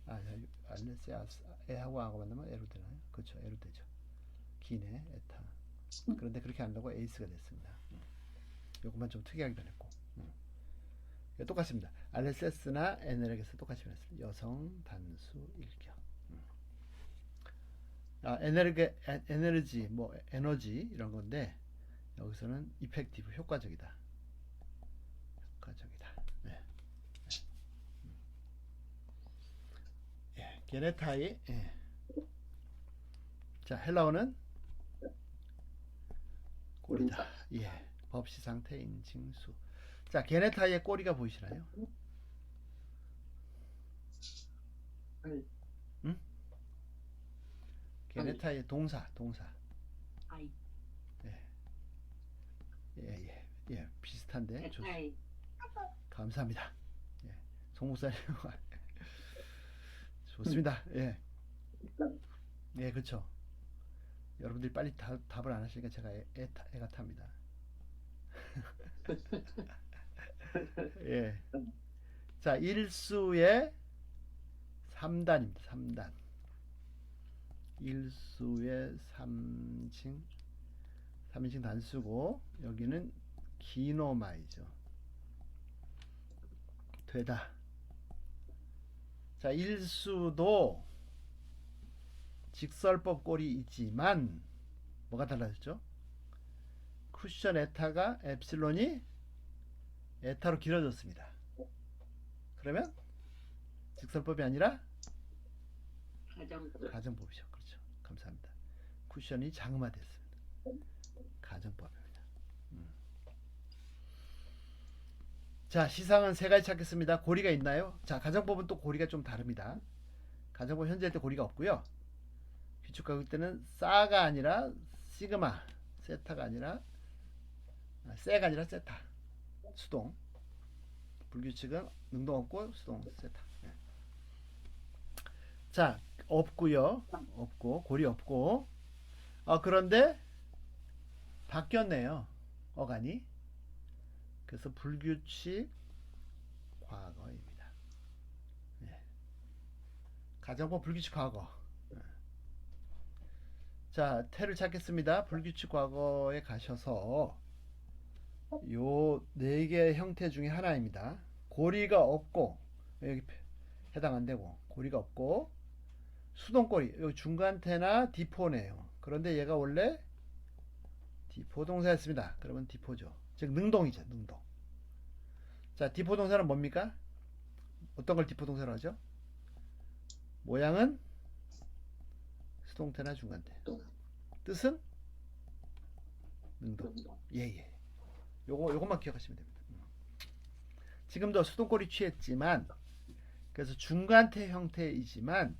알레세 아스 에하고 아가 만나면 에로 되나요? 그렇죠. 에로 되죠. 기네 에타. 그런데 그렇게 안 하고 에이스가 됐습니다. 요것만 좀 특이하게 변했고 똑같습니다. RSS나 NL에서 똑같이 변했습니다. 여성 단수 일격. 에너지 뭐 에너지 이런 건데 여기서는 이펙티브 효과적이다. 네. 예, 게네타이. 예. 자, 헬라어는 꼬리다. 예. 법시 상태 인칭수. 자, 게네타이의 꼬리가 보이시나요? 응? 게네타이의 동사. 아이. 예, 비슷한데. 에타이. 감사합니다. 예, 송목사님. 좋습니다. 예. 예, 그렇죠. 여러분들이 빨리 답을 안 하시니까 제가 애가 탑니다. 예. 자, 일수의 3단입니다. 3단. 일수의 3인칭 단수고 여기는 기노마이죠. 되다. 자, 일수도 직설법 꼴이 있지만 뭐가 달라졌죠? 쿠션 에타가 엡실론이 에타로 길어졌습니다. 그러면 직설법이 아니라 가정법이죠. 그렇죠. 감사합니다. 쿠션이 장마됐습니다. 가정법입니다. 자, 시상은 세 가지 찾겠습니다. 고리가 있나요? 자, 가정법은 또 고리가 좀 다릅니다. 가정법 현재일 때 고리가 없고요. 비축가격 때는 싸가 아니라 시그마, 세타가 아니라 세가 아니라 세타, 수동. 불규칙은 능동 없고 수동 세타. 네. 자, 없고요. 없고 고리 없고. 그런데 바뀌었네요. 어간이. 그래서 불규칙 과거입니다. 네. 가정법 불규칙 과거. 자, 태를 찾겠습니다. 불규칙 과거에 가셔서 요 네 개의 형태 중에 하나입니다. 고리가 없고 여기 해당 안 되고 고리가 없고 수동꼬리 여기 중간태나 디포네요. 그런데 얘가 원래 디포 동사였습니다. 그러면 디포죠. 즉 능동이죠. 능동. 자, 디포 동사는 뭡니까? 어떤 걸 디포 동사로 하죠? 모양은 수동태나 중간태. 뜻은 능동. 예. 요것만 기억하시면 됩니다. 지금도 수동꼬리 취했지만 그래서 중간태 형태이지만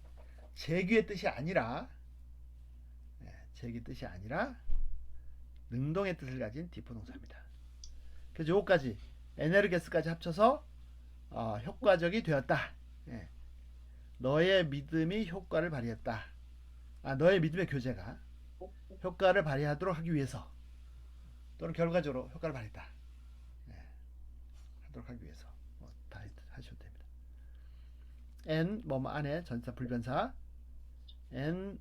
재규의 뜻이 아니라 능동의 뜻을 가진 디포 동사입니다. 그래서 요거까지 에네르게스까지 합쳐서 효과적이 되었다. 너의 믿음이 효과를 발휘했다. 너의 믿음의 교제가 효과를 발휘하도록 하기 위해서 또는 결과적으로 효과를 발휘했다. 하도록 하기 위해서 다 하셔도 됩니다. N 뭐뭐 안에 전치사 불변사 N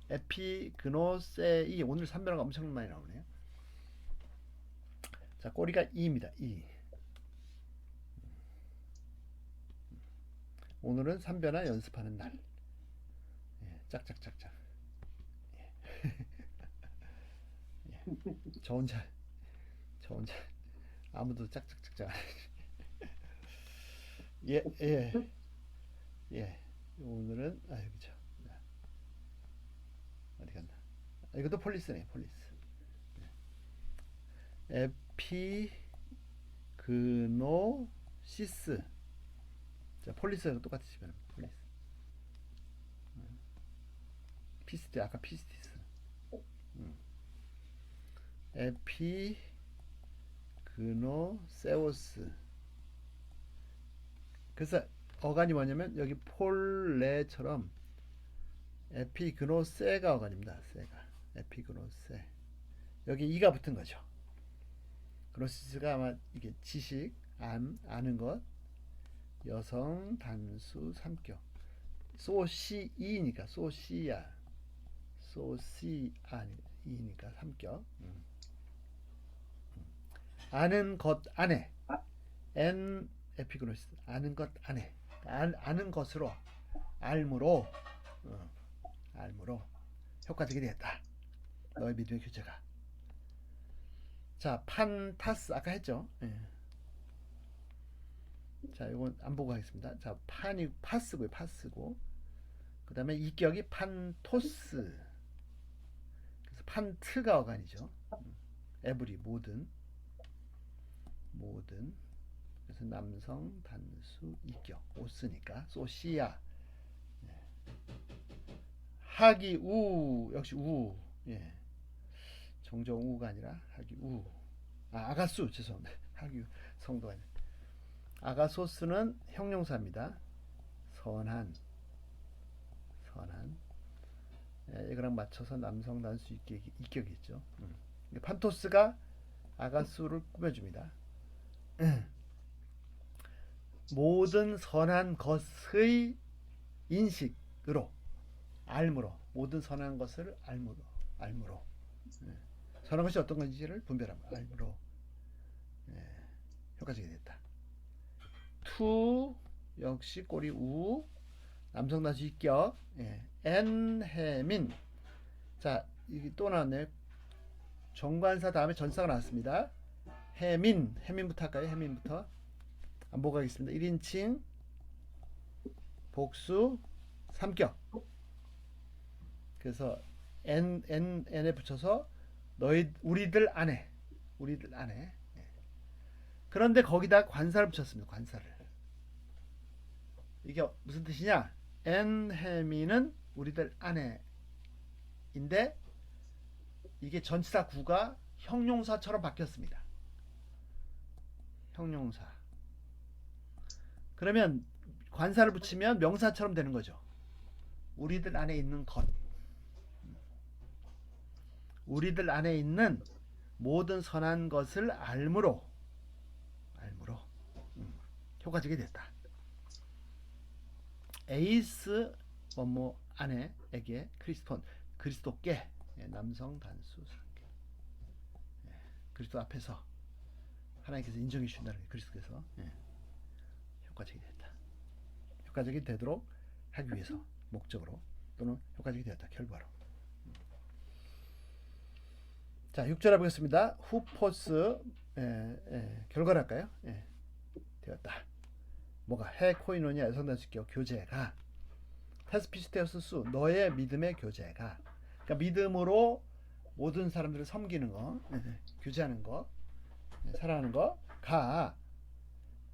에피그노세이 오늘 3변화가 엄청 많이 나오네요. 자, 꼬리가 2입니다. 2. 오늘은 3변화 연습하는 날. 짝짝짝짝. 저 혼자 아무도 짝짝짝짝. 예. 오늘은 여기죠. 어디 갔나? 이것도 폴리스네. 폴리스. 에피그노세이 시스. 자, 폴리스하고 똑같이 지면 폴리스. 피스티 아까 피스티스. 에피그노세우스. 그래서 어간이 뭐냐면 여기 폴레처럼 에피그노세가 어간입니다. 세가 에피그노세. 여기 이가 붙은 거죠. 그노시스가 아마 이게 지식, 아는 것, 여성, 단수, 삼격. 소시이니까 소시야, 소시아이니까 삼격. 아는 것 안에 엔 에피그노시스. 아는 것 안에 아는 것으로 알므로 알므로 효과적이 되었다. 너의 믿음의 교제가. 자, 판타스 아까 했죠. 예. 자, 이건 안 보고 하겠습니다. 자, 판이 파스고요, 파스고. 그 다음에 이격이 판토스. 그래서 판트가 어간이죠. 에브리 모든. 그래서 남성 단수 이격 오스니까 소시아. 예. 하기 우 역시 우. 예. 정정 우가 아니라 하기 우. 아가수 죄송합니다. 하기 성도가 아니라. 아가소스는 형용사입니다. 선한. 예, 이거랑 맞춰서 남성 단수 이격이죠. 판토스가 아가수를 꾸며줍니다. 모든 선한 것의 인식으로 알므로 모든 선한 것을 알므로 예. 선한 것이 어떤 건지를 분별합니다. 알므로 예. 효과적이 됐다. 투 역시 꼬리 우 남성 단수 입격. 예. 엔해민. 자, 이게 또 나왔네요. 정관사 다음에 전사가 나왔습니다. 해민부터 할까요? 해민부터 안 보고 가겠습니다. 1인칭 복수 삼격. 그래서 n에 붙여서 우리들 안에. 예. 그런데 거기다 관사를 붙였습니다. 관사를. 이게 무슨 뜻이냐? 엔해민은 우리들 안에인데 이게 전치사 구가 형용사처럼 바뀌었습니다. 형용사. 그러면 관사를 붙이면 명사처럼 되는 거죠. 우리들 안에 있는 것. 우리들 안에 있는 모든 선한 것을 알므로 효과적이 됐다. 에이스 뭐뭐 아내에게 그리스도께 남성 단수 상계. 그리스도 앞에서 하나님께서 인정해 주신다는 게 그리스도께서 효과적이 됐다. 효과적이 되도록 하기 위해서 목적으로 또는 효과적이 되었다. 결과로. 자, 6절 해보겠습니다. 후포스 결과를 할까요? 되었다. 뭐가? 해 코이노니아 여성단수교 교제가 테스피스테우스 수 너의 믿음의 교제가. 그러니까 믿음으로 모든 사람들을 섬기는 거, 교제하는 거, 사랑하는 거가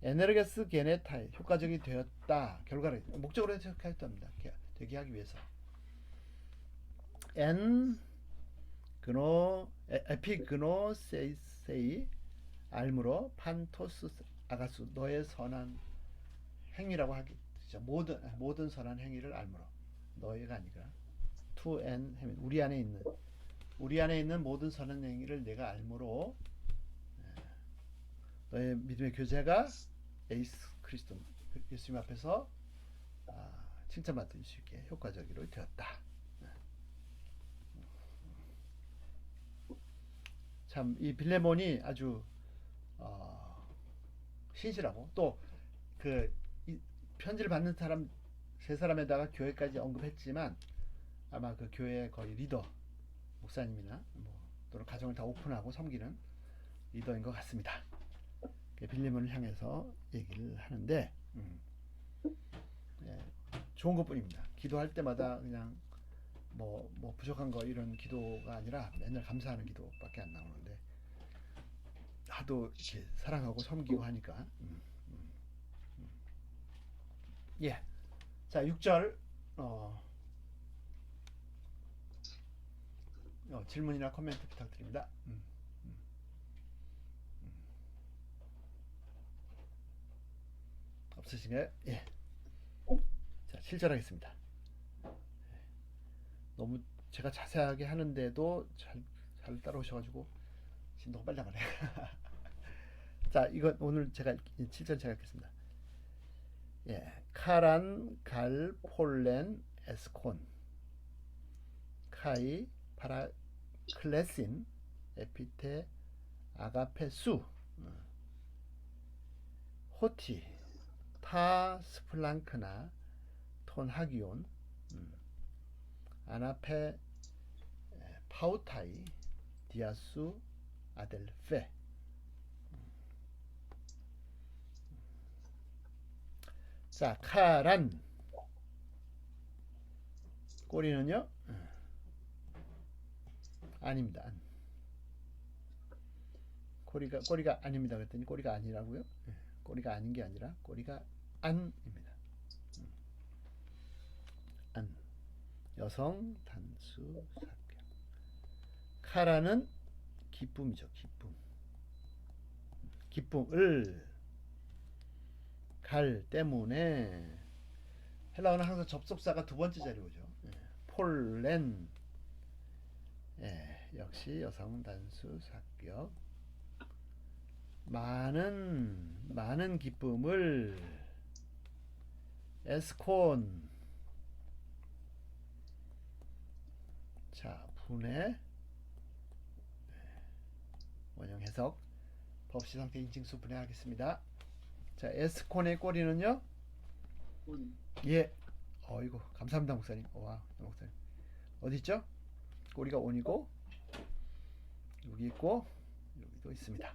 에네르게스 게네타이 효과적이 되었다. 결과를 목적으로 해석했답니다. 되게 하기 위해서. 에피그노세이 알므로 판토스 아가수 너의 선한 행위라고 하겠죠. 모든 선한 행위를 알므로. 너희가 아니라 to and heaven. 우리 안에 있는 모든 선한 행위를 내가 알므로 너의 믿음의 교제가 예수 그리스도 예수님 앞에서 칭찬받을 수 있게 효과적으로 되었다. 참 이 빌레몬이 아주 신실하고 또 그 편지를 받는 사람 세 사람에다가 교회까지 언급했지만 아마 그 교회의 거의 리더 목사님이나 또는 가정을 다 오픈하고 섬기는 리더인 것 같습니다. 빌레몬을 향해서 얘기를 하는데 좋은 것뿐입니다. 기도할 때마다 그냥 뭐 부족한 거 이런 기도가 아니라 맨날 감사하는 기도밖에 안 나오는데 하도 이렇게 사랑하고 섬기고 하니까 예. 자, 6절 질문이나 코멘트 부탁드립니다. 없으신가요? 예. 자, 실절하겠습니다. 너무 제가 자세하게 하는데도 잘 따라오셔가지고 진도가 빨리 나가네. 자, 이건 오늘 제가 7절 제가 읽겠습니다. 예, 카란, 갈, 폴렌, 에스콘, 카이, 파라클레신, 에피테, 아가페, 수, 호티, 타, 스플랑크나, 톤, 하기온, 아나페, 파우타이, 디아수, 아델페. 자, 카란 꼬리는요? 아닙니다. 안. 꼬리가 아닙니다. 그랬더니 꼬리가 아니라고요? 꼬리가 아닌 게 아니라 꼬리가 안입니다. 안. 여성 단수 사격. 카라는 기쁨이죠. 기쁨을 갈 때문에 헬라어는 항상 접속사가 두 번째 자리에 오죠. 폴렌. 역시 여성 단수 사격. 많은 기쁨을 에스콘. 자, 분해 원형 해석 법시 상태 인칭수 분해하겠습니다. 자, 에스콘의 꼬리는요? 온. 예. 어이구, 감사합니다, 목사님. 와, 목사님. 어디 있죠? 꼬리가 온이고 여기 있고 여기도 있습니다.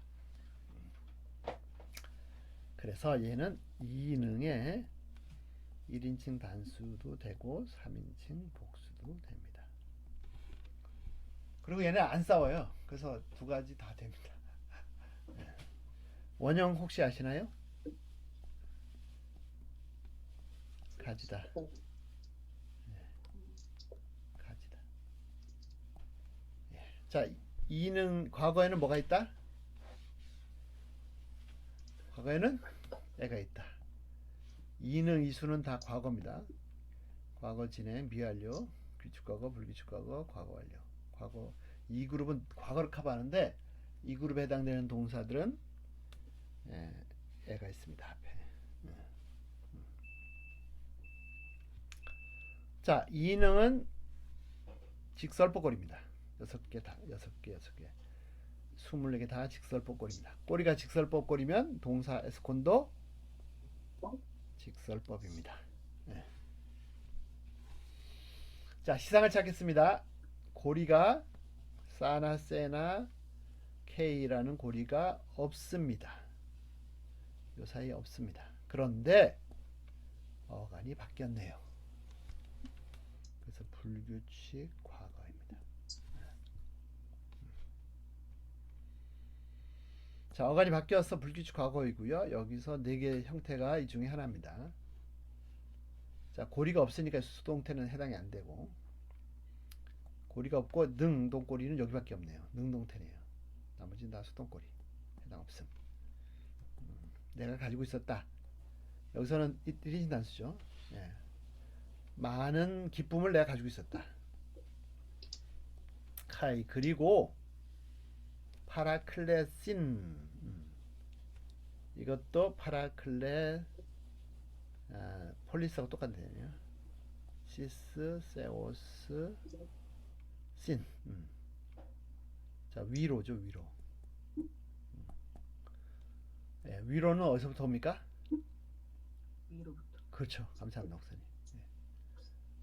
그래서 얘는 2인칭의 1인칭 단수도 되고 3인칭 복수도 됩니다. 그리고 얘네 안 싸워요. 그래서 두 가지 다 됩니다. 원형 혹시 아시나요? 가지다. 가지다. 자, 이는 과거에는 뭐가 있다? 과거에는 애가 있다. 이능 이수는 다 과거입니다. 과거 진행, 미완료, 규칙과거, 불규칙과거, 과거 완료. 과거 이 그룹은 과거를 커버하는데 이 그룹에 해당되는 동사들은 애가 있습니다. 앞에. 자, 이능은 직설법골입니다. 6개 다, 6개. 24개 다 직설법골입니다. 꼬리가 직설법골이면 동사 에스콘도 직설법입니다. 자, 시상을 찾겠습니다. 고리가 사나, 세나, K라는 고리가 없습니다. 요 사이에 없습니다. 그런데 어간이 바뀌었네요. 그래서 불규칙 과거입니다. 자, 어간이 바뀌어서 불규칙 과거이고요. 여기서 4개의 형태가 이 중에 하나입니다. 자, 고리가 없으니까 수동태는 해당이 안 되고, 고리가 없고 능동꼬리는 여기밖에 없네요. 능동태네요. 나머지는 다 수동꼬리. 해당 없음. 내가 가지고 있었다. 여기서는 1인칭 단수죠. 많은 기쁨을 내가 가지고 있었다. 카이. 그리고 파라클레신. 이것도 파라클레 폴리스하고 똑같네요. 시스, 세오스, 신. 자, 위로죠, 위로. 위로는 어디서부터 옵니까? 위로부터. 그렇죠. 감사합니다, 목사님.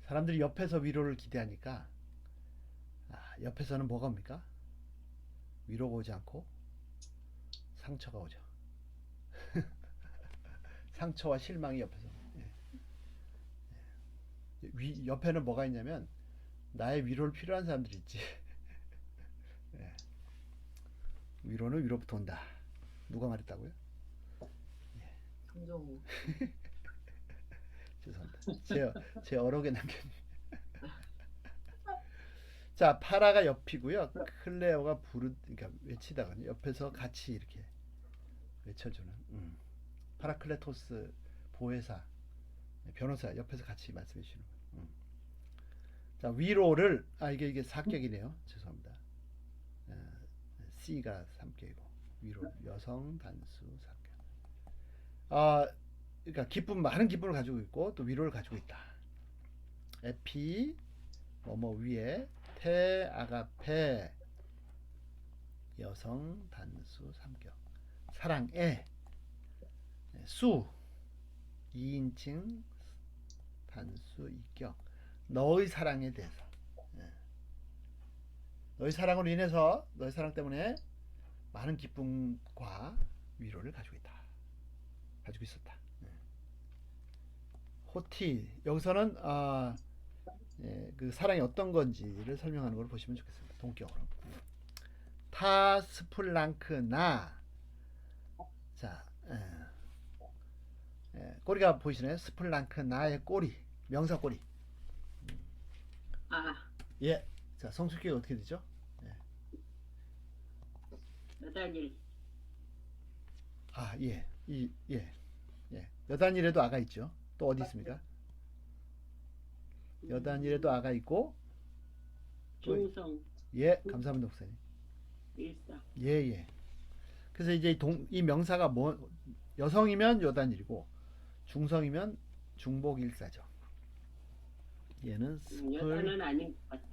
사람들이 옆에서 위로를 기대하니까 옆에서는 뭐가 옵니까? 위로가 오지 않고 상처가 오죠. 상처와 실망이 옆에서. 옆에는 뭐가 있냐면 나의 위로를 필요한 사람들이 있지. 위로는 위로부터 온다. 누가 말했다고요? 정정우. 죄송합니다. 제 어록에 남겼네요. 자, 파라가 옆이고요. 클레어가 그러니까 외치다가 옆에서 같이 이렇게 외쳐주는. 파라클레토스 보혜사, 변호사 옆에서 같이 말씀해 주시는 거예요. 자, 위로를 이게 사격이네요. 죄송합니다. C가 3격이고 위로 여성 단수 사격. 그러니까 많은 기쁨을 가지고 있고 또 위로를 가지고 있다. 에피 뭐뭐 위에 테 아가페 여성 단수 3격 사랑에 수 2인칭 단수 2격 너의 사랑에 대해서 너의 사랑으로 인해서 너의 사랑 때문에 많은 기쁨과 위로를 가지고 있었다. 호티 여기서는 그 사랑이 어떤 건지를 설명하는 걸 보시면 좋겠습니다. 동격으로 타 스플랑크나 자 꼬리가 보이시나요? 스플랑크나의 꼬리 명사 꼬리 예. 자, 성숙기가 어떻게 되죠? 여단일 예. 여단일에도 아가 있죠. 또 어디 있습니까? 여단일에도 아가 있고 중성 예, 감사합니다, 목사님. 일사 예. 그래서 이제 이 명사가 여성이면 여단일이고 중성이면 중복일사죠. 얘는 여단은 아닌 것 같다.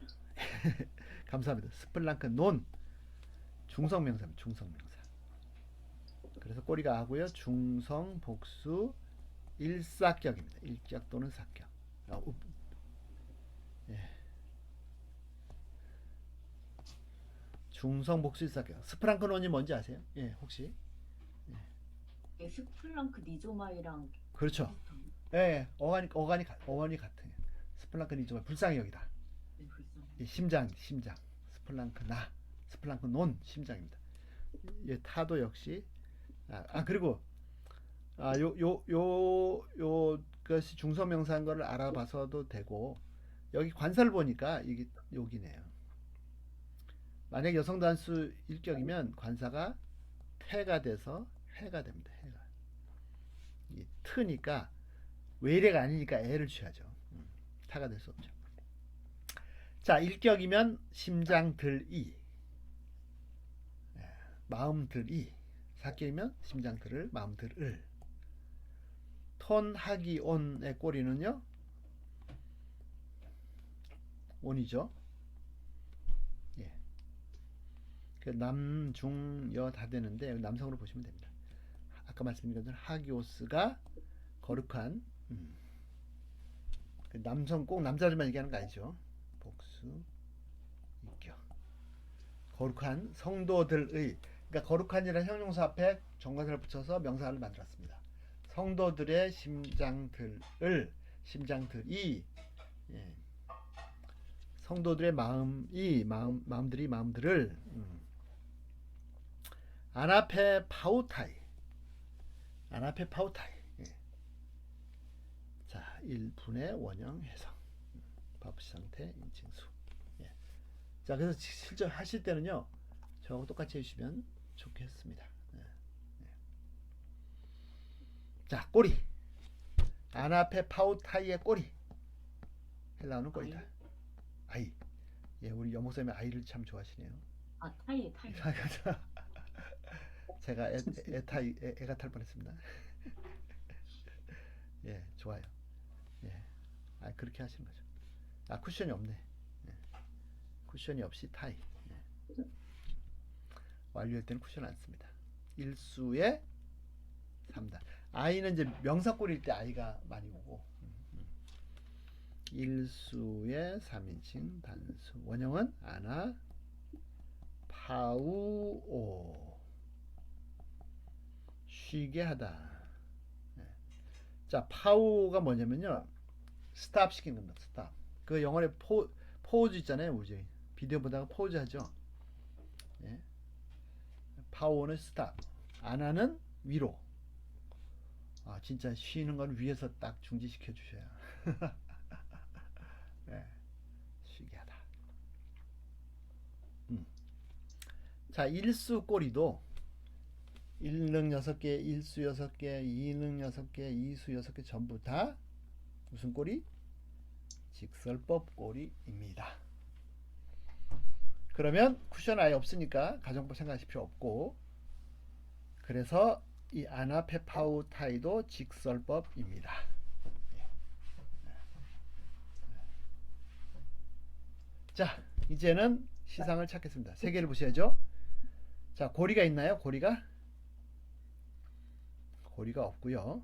감사합니다. 스플랑크 논 중성명사입니다. 중성명사. 그래서 꼬리가 하고요. 중성 복수 일사격입니다. 일격 또는 사격. 중성 복수 일사격. 스프랑크 논이 뭔지 아세요? 예, 혹시? 스플랑크 니조마이랑 그렇죠. 예, 어간이 같은. 스플랑크 니조마 불쌍히 여기다. 이 심장. 스플랑크 논 심장입니다. 예, 타도 역시 그리고 것이 중성명사인 거를 알아봐서도 되고 여기 관사를 보니까 이게 여기네요. 만약 여성 단수 일격이면 관사가 태가 돼서 해가 됩니다. 해가. 이 트니까 외래가 아니니까 애를 취하죠. 타가 될 수 없죠. 자, 일격이면 심장들이 마음들이 사격이면 심장들을 마음들을 톤 하기 온의 꼬리는요 온이죠. 예. 그 남, 중, 여 다 되는데 남성으로 보시면 됩니다. 아까 말씀드린 것처럼 하기오스가 거룩한 그 남성 꼭 남자들만 얘기하는 거 아니죠. 복수 인격 거룩한 성도들의 그러니까 거룩한이라는 형용사 앞에 정관사를 붙여서 명사를 만들었습니다. 성도들의 심장들이 성도들의 마음들을 아나페 파우타이 자 1분의 원형 해석 바쁘시 상태 인칭수 자 그래서 실제 하실 때는요 저하고 똑같이 해주시면 좋겠습니다. 자 꼬리 아나페 파우타이의 꼬리 헬라어는 꼬리다. 아이 우리 여목사님이 아이를 참 좋아하시네요. 타이 제가 애가 탈 뻔했습니다. 좋아요. 그렇게 하시는 거죠. 쿠션이 없네. 쿠션이 없이 타이. 완료할 때는 쿠션 안 씁니다. 일수의 3단. 아이는 이제 명사꼴일 때 아이가 많이 오고 일수의 3인칭 단수. 원형은 아나 파우오 쉬게 하다. 자 파우가 뭐냐면요 스탑 시키는 겁니다. 스탑. 그 영어에 포즈 있잖아요. 우리 비디오 보다가 포즈 하죠. 파워는 스탑, 아나는 위로, 아, 진짜 쉬는 건 위에서 딱 중지시켜 주셔야. 네, 쉬게 하다. 자, 일수 꼬리도 1능 6개, 일수 6개, 2능 6개, 이수 6개 전부 다 무슨 꼬리? 직설법 꼬리입니다. 그러면 쿠션 아예 없으니까 가정법 생각하실 필요 없고, 그래서 이 아나페파우타이도 직설법입니다. 자, 이제는 시상을 찾겠습니다. 세 개를 보셔야죠. 자, 고리가 있나요? 고리가 없고요.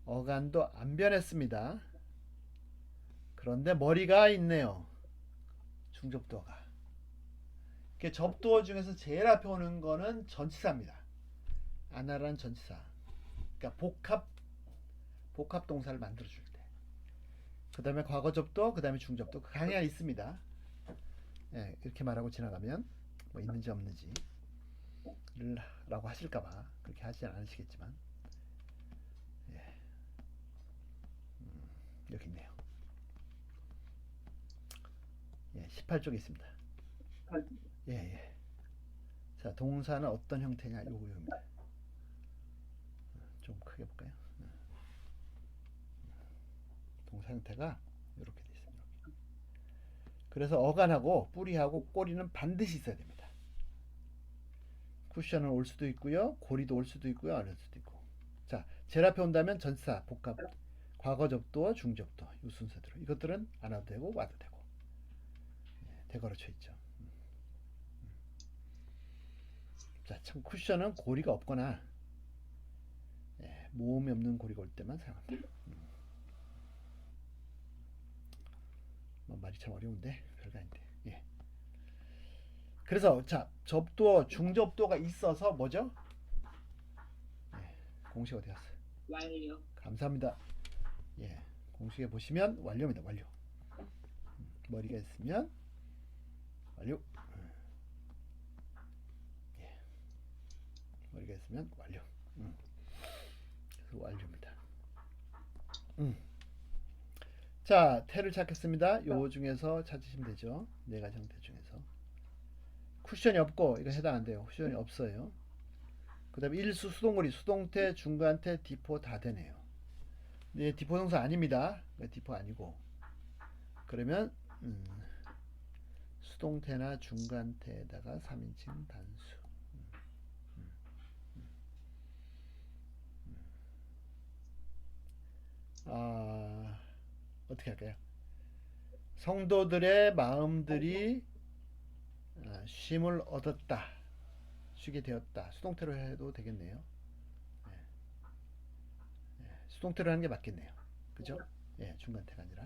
어간도 안 변했습니다. 그런데 머리가 있네요. 중접도어가. 접두어 중에서 제일 앞에 오는 거는 전치사입니다. 아나란 전치사. 그러니까 복합 동사를 만들어 줄 때. 그 다음에 과거 접두어, 그 다음에 중접두어. 그 강의가 있습니다. 예, 이렇게 말하고 지나가면 뭐 있는지 없는지 라고 하실까봐 그렇게 하진 않으시겠지만, 예. 여기 있네요. 예, 18쪽에 있습니다. 예, 예. 자, 동사는 어떤 형태냐? 요거입니다. 좀 크게 볼까요? 동사 형태가 이렇게 되어 있습니다. 그래서 어간하고 뿌리하고 꼬리는 반드시 있어야 됩니다. 쿠션은 올 수도 있고요, 고리도 올 수도 있고요, 안 올 수도 있고. 자, 제일 앞에 온다면 전치사, 복합, 과거 접두어, 중접두어 이 순서대로. 이것들은 안 와도 되고 와도 되고. 예, 대걸어져 있죠. 자, 참 쿠션은 고리가 없거나, 예, 모음이 없는 고리가 올 때만 사용합니다. 뭐 말이 참 어려운데 별거 아닌데. 예. 그래서 자, 접두어, 중접두어가 있어서 뭐죠? 예, 공식 어디 갔어요? 완료. 감사합니다. 예, 공식에 보시면 완료입니다. 완료. 머리가 있으면 완료. 예, 머리가 있으면 완료. 그래서 완료입니다. 자, 태를 찾겠습니다. 요 중에서 찾으시면 되죠. 네 가지 형태 중에서. 쿠션이 없고 이거 해당 안 돼요. 쿠션이 없어요. 그 다음에 일수 수동거리, 수동태, 중간태, 디포 다 되네요. 네, 디포 동사 아닙니다. 디포 아니고. 그러면 수동태나 중간태에다가 3인칭 단수. 어떻게 할까요? 성도들의 마음들이 쉼을 얻었다, 쉬게 되었다. 수동태로 해도 되겠네요. 수동태로 하는 게 맞겠네요. 그죠? 예, 중간태가 아니라.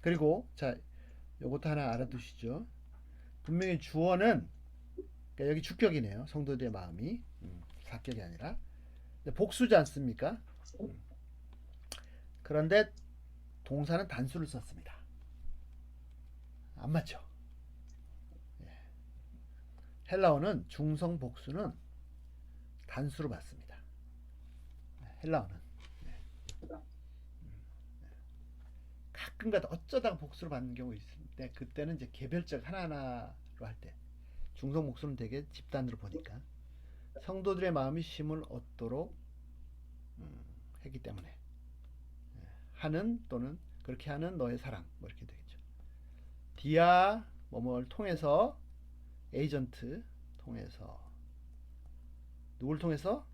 그리고 자, 요것도 하나 알아두시죠. 분명히 주어는, 그러니까 여기 주격이네요. 성도들의 마음이 사격이 아니라 복수지 않습니까? 그런데 동사는 단수를 썼습니다. 안 맞죠? 예. 헬라어는 중성 복수는 단수로 받습니다. 헬라어는. 예. 가끔가다 어쩌다가 복수로 받는 경우 있는데, 그때는 이제 개별적 하나하나로 할 때, 중성 복수는 되게 집단으로 보니까 성도들의 마음이 쉼을 얻도록 했기 때문에 하는, 또는 그렇게 하는 너의 사랑, 뭐 이렇게 되겠죠. 디아 뭐뭐를 통해서, 에이전트 통해서, 누굴 통해서?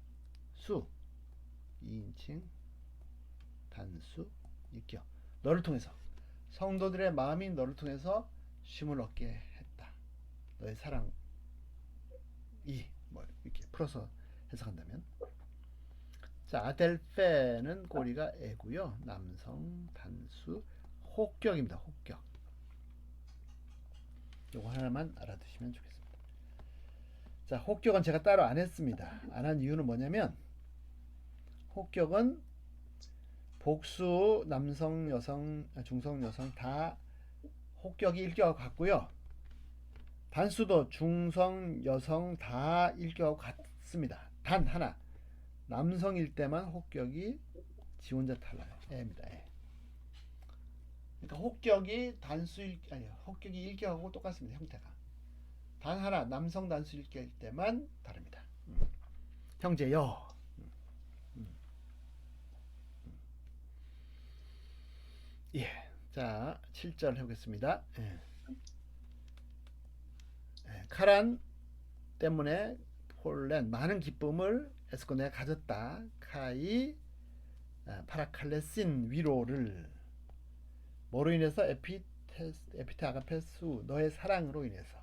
수, 2인칭 단수 있죠. 너를 통해서, 성도들의 마음이 너를 통해서 쉼을 얻게 했다. 너의 사랑이, 뭐 이렇게 풀어서 해석한다면. 자, 아델페는 꼬리가 에고요. 남성 단수 혹격입니다. 혹격. 요거 하나만 알아두시면 좋겠습니다. 자, 혹격은 제가 따로 안 했습니다. 안 한 이유는 뭐냐면, 혹격은 복수 남성, 여성, 중성, 여성 다 혹격이 일격하고 같고요. 단수도 중성, 여성 다 일격하고 같습니다. 단 하나 남성일 때만 혹격이 지원자 탈락입니다. 예. 그러니까 혹격이 단수일 아니 혹격이 일격하고 똑같습니다. 형태가 단 하나 남성 단수 일격일 때만 다릅니다. 형제여. 예. 자, 7절 해보겠습니다. 예. 예. 카란 때문에 폴렌 많은 기쁨을 에스코네가 가졌다. 카이 파라칼레신 위로를 뭐로 인해서 에피테 아가페수 너의 사랑으로 인해서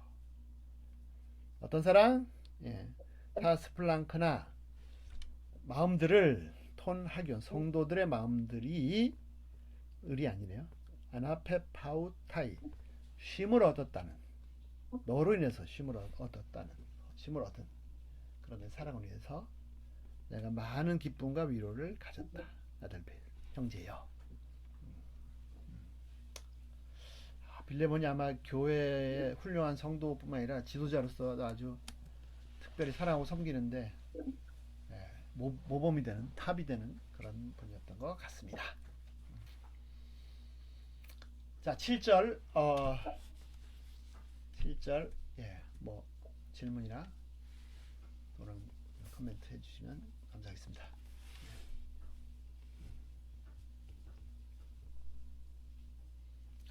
어떤 사랑? 예. 타스플랑크나 마음들을 톤하기온 성도들의 마음들이 을이 아니네요. 아나페파우타이 쉼을 얻었다는 너로 인해서 쉼을 얻었다는 쉼을 얻은 그런 사랑을 위해서 내가 많은 기쁨과 위로를 가졌다. 아들베 형제여. 빌레몬이 아마 교회의 훌륭한 성도뿐만 아니라 지도자로서도 아주 특별히 사랑하고 섬기는데 모범이 되는 탑이 되는 그런 분이었던 것 같습니다. 자, 7절 7절 뭐 질문이나 또는 코멘트 해주시면 감사하겠습니다.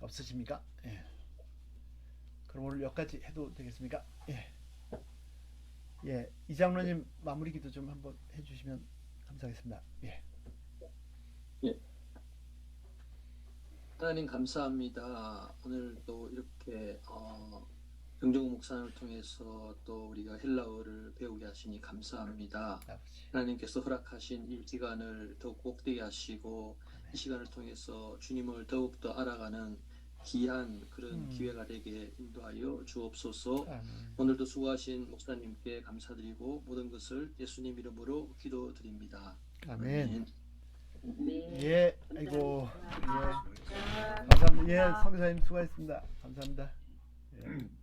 없으십니까? 예. 그럼 오늘 여기까지 해도 되겠습니까? 예. 예, 이장로님 마무리 기도 좀 한번 해주시면 감사하겠습니다. 예. 예. 하나님 감사합니다. 오늘 또 이렇게 정정우 목사님을 통해서 또 우리가 헬라어를 배우게 하시니 감사합니다. 아버지. 하나님께서 허락하신 이 기간을 더욱 복되게 하시고 이 시간을 통해서 주님을 더욱더 알아가는 귀한 그런 기회가 되게 인도하여 주옵소서. 아멘. 오늘도 수고하신 목사님께 감사드리고 모든 것을 예수님 이름으로 기도드립니다. 아멘. 네. 예, 아이고, 예, 감사합니다. 감사합니다. 예, 성교사님 수고하셨습니다. 감사합니다. 예.